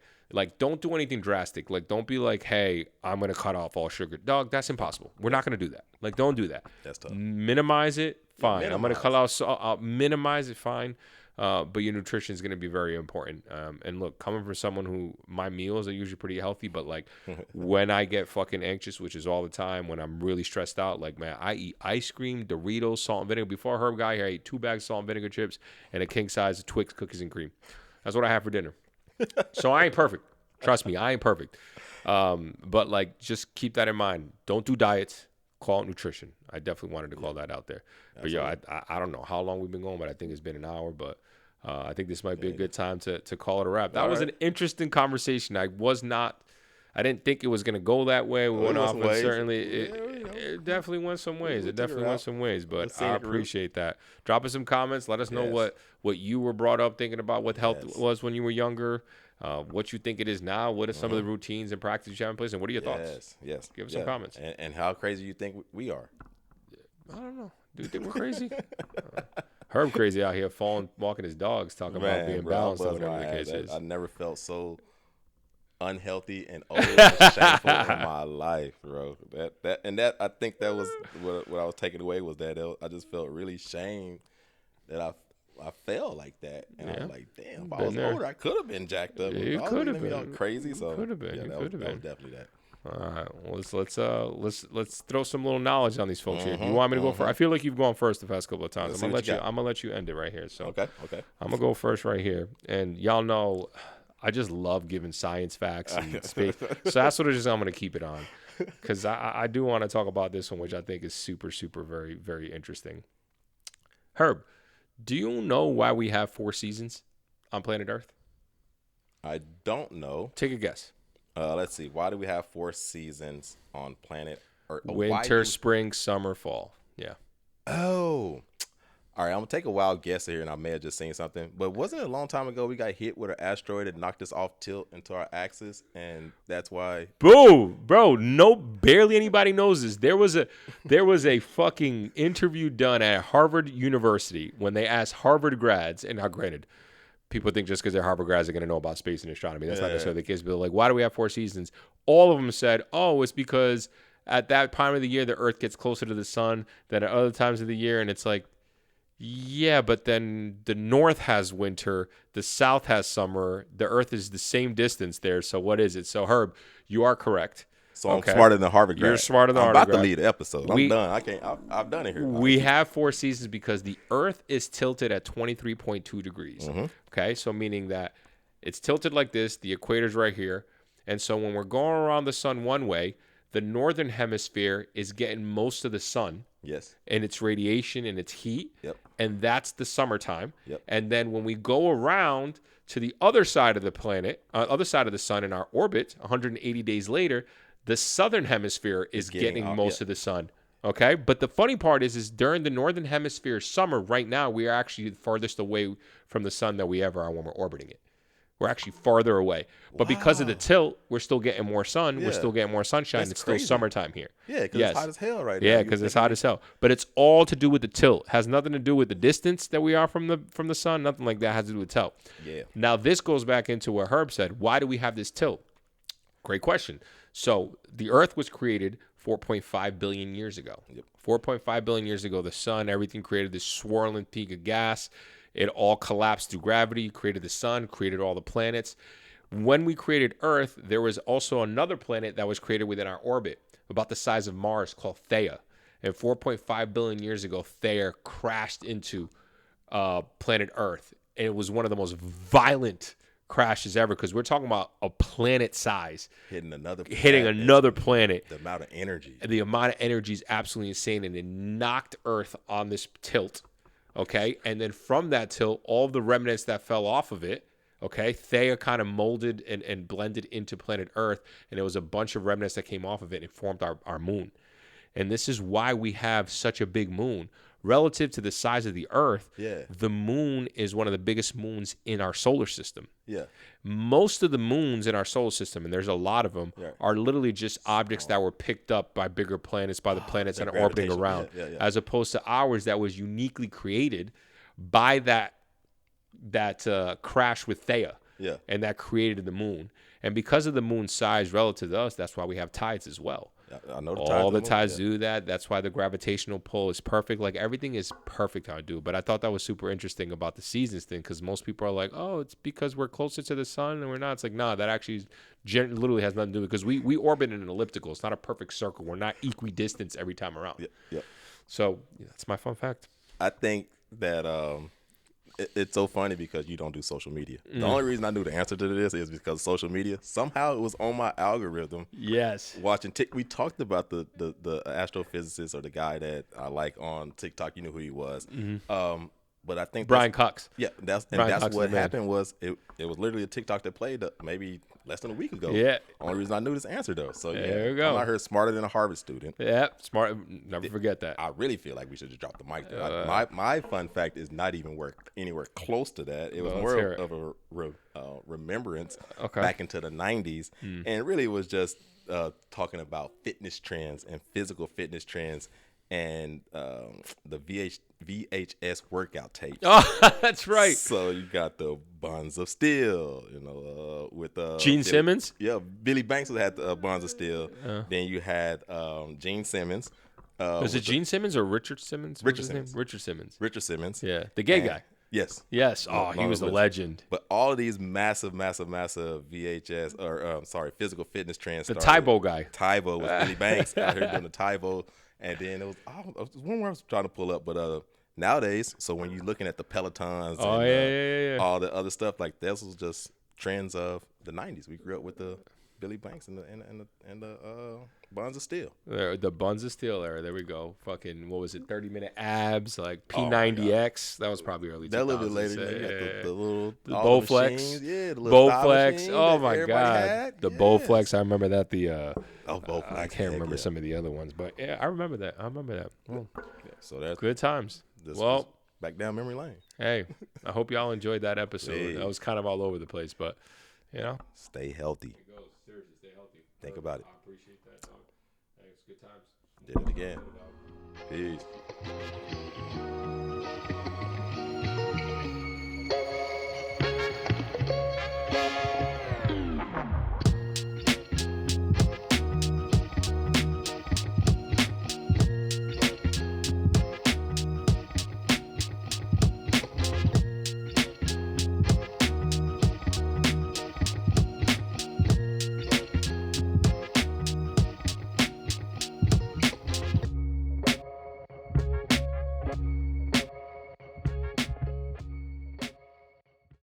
don't do anything drastic. Like don't be like, hey, I'm going to cut off all sugar. Dog, that's impossible. We're not going to do that. Like don't do that. That's tough. Minimize it. Fine. I'm going to cut out. I'll minimize it. Fine. But your nutrition is going to be very important. And look, coming from someone who my meals are usually pretty healthy, but like when I get fucking anxious, which is all the time, when I'm really stressed out, like, man, I eat ice cream, Doritos, salt and vinegar. Before Herb got here, I ate 2 bags of salt and vinegar chips and a king size of Twix cookies and cream. That's what I have for dinner. So I ain't perfect. Trust me, I ain't perfect. But like, just keep that in mind. Don't do diets. Call it nutrition. I definitely wanted to call that out there. Absolutely. But I don't know how long we've been going, but I think it's been an hour. But I think this might be a good time to call it a wrap. That was an interesting conversation. I didn't think it was going to go that way. We went off, and certainly it definitely went some ways. It definitely went some ways, but I appreciate that. Drop us some comments. Let us know what you were brought up thinking about, what health was when you were younger, what you think it is now. What are some of the routines and practices you have in place, and what are your thoughts? Yes. Give us some comments. And how crazy you think we are. I don't know. Do you think we're crazy? Herb crazy out here walking his dogs, talking about being balanced or whatever the case is. I never felt so unhealthy and old and shameful in my life, bro. That I think that was what I was taking away was that I just felt really shamed that I fell like that, and I was like, damn, if I Been was there. older, I could have been jacked up. Yeah, you I was could have looking at me been. all crazy. So Could have been. Yeah, You that could have was been. definitely that. All right. Well, let's throw some little knowledge on these folks here. Do you want me to go first? I feel like you've gone first the past couple of times. I'm gonna let you end it right here. So Okay. I'm gonna go first right here, and y'all know I just love giving science facts and space. So that's what it is. I'm gonna keep it on because I do want to talk about this one, which I think is super very very interesting. Herb, do you know why we have 4 seasons on planet Earth? I don't know. Take a guess. Let's see. Why do we have 4 seasons on planet Earth? Winter, spring, summer, fall. Yeah. Oh. All right, I'm going to take a wild guess here, and I may have just seen something. But wasn't it a long time ago we got hit with an asteroid that knocked us off tilt into our axis, and that's why? Bro, barely anybody knows this. There was a fucking interview done at Harvard University when they asked Harvard grads, and now granted, people think just because they're Harvard grads are going to know about space and astronomy. That's not necessarily the case. But like, why do we have 4 seasons? All of them said, oh, it's because at that time of the year, the Earth gets closer to the sun than at other times of the year. And it's like, yeah, but then the North has winter, the South has summer. The Earth is the same distance there. So what is it? So Herb, you are correct. So I'm smarter than Harvard grad. You're smarter than I'm Harvard about grad. to lead the episode. I'm done. I've done it here. We have 4 seasons because the Earth is tilted at 23.2 degrees. Mm-hmm. Okay, so meaning that it's tilted like this. The equator's right here. And so when we're going around the sun one way, the northern hemisphere is getting most of the sun. Yes. And its radiation and its heat. Yep. And that's the summertime. Yep. And then when we go around to the other side of the planet, other side of the sun in our orbit, 180 days later, the southern hemisphere is getting most of the sun. Okay. But the funny part is during the northern hemisphere summer right now, we are actually the farthest away from the sun that we ever are when we're orbiting it. We're actually farther away. But because of the tilt, we're still getting more sun. Yeah. We're still getting more sunshine. It's crazy. Still summertime here. Yeah, because it's hot as hell right now. Yeah, because it's hot as hell. But it's all to do with the tilt. It has nothing to do with the distance that we are from the sun. Nothing like that. It has to do with tilt. Yeah. Now, this goes back into what Herb said. Why do we have this tilt? Great question. So the Earth was created 4.5 billion years ago. Yep. 4.5 billion years ago, the sun, everything created this swirling peak of gas. It all collapsed through gravity, created the sun, created all the planets. When we created Earth, there was also another planet that was created within our orbit, about the size of Mars, called Theia. And 4.5 billion years ago, Theia crashed into planet Earth. And it was one of the most violent crashes ever because we're talking about a planet size. Hitting another planet. The amount of energy. The amount of energy is absolutely insane. And it knocked Earth on this tilt. Okay, and then from that tilt, all of the remnants that fell off of it, okay, Theia kind of molded and blended into planet Earth, and there was a bunch of remnants that came off of it and formed our moon. And this is why we have such a big moon. Relative to the size of the Earth, the moon is one of the biggest moons in our solar system. Yeah. Most of the moons in our solar system, and there's a lot of them, are literally just objects that were picked up by bigger planets, by the planets that are orbiting around, as opposed to ours that was uniquely created by that crash with Theia. Yeah. And that created the moon. And because of the moon's size relative to us, that's why we have tides as well. I know all the tides do that. That's why the gravitational pull is perfect. Like everything is perfect how I do. But I thought that was super interesting about the seasons thing because most people are like, oh, it's because we're closer to the sun and we're not. It's like, nah, that actually literally has nothing to do with it because we orbit in an elliptical. It's not a perfect circle. We're not equidistant every time around. Yeah. So that's my fun fact. I think that it's so funny because you don't do social media. The only reason I knew the answer to this is because of social media. Somehow it was on my algorithm. Yes. Watching we talked about the astrophysicist or the guy that I like on TikTok. You knew who he was. Mm-hmm. But I think Brian Cox. Yeah, that's what happened was it was literally a TikTok that played maybe less than a week ago. Yeah. Only reason I knew this answer though. So there you go. I'm out here smarter than a Harvard student. Yeah, smart. Never forget that. I really feel like we should just drop the mic there. My fun fact is not even anywhere close to that. It was more of a remembrance back into the 90s. And it really was just talking about fitness trends and physical fitness trends and the VHS workout tapes. Oh, that's right. So you got the Bonds of Steel, with Gene Simmons. Yeah, Billy Banks had the Bonds of Steel. Then you had Gene Simmons. Was it Gene Simmons or Richard Simmons? Richard Simmons. Richard Simmons. Richard Simmons. Yeah, the gay guy. Yes. Yes. Oh, he was a legend. But all of these massive VHS physical fitness trends. The started. Tybo guy. Tybo was Billy Banks out here doing the Tybo, and then it was one where I was trying to pull up, but nowadays, so when you're looking at the Pelotons and all the other stuff, like this was just trends of the '90s. We grew up with the Billy Banks and the Buns of Steel. The Buns of Steel era. There we go. Fucking, what was it? 30-minute abs, like P90X. That was probably early 2000s. That a little bit later. The little the Bowflex. Yeah, the little Bowflex. Oh my god. Had. The Bowflex. I remember that. Bowflex. I can't remember some of the other ones, but yeah, I remember that. Well, so that's good times. Well, back down memory lane. Hey, I hope y'all enjoyed that episode. Hey. That was kind of all over the place, but stay healthy. Seriously, stay healthy. Think about it. I appreciate that. Thanks. Good times. Did it again. Peace.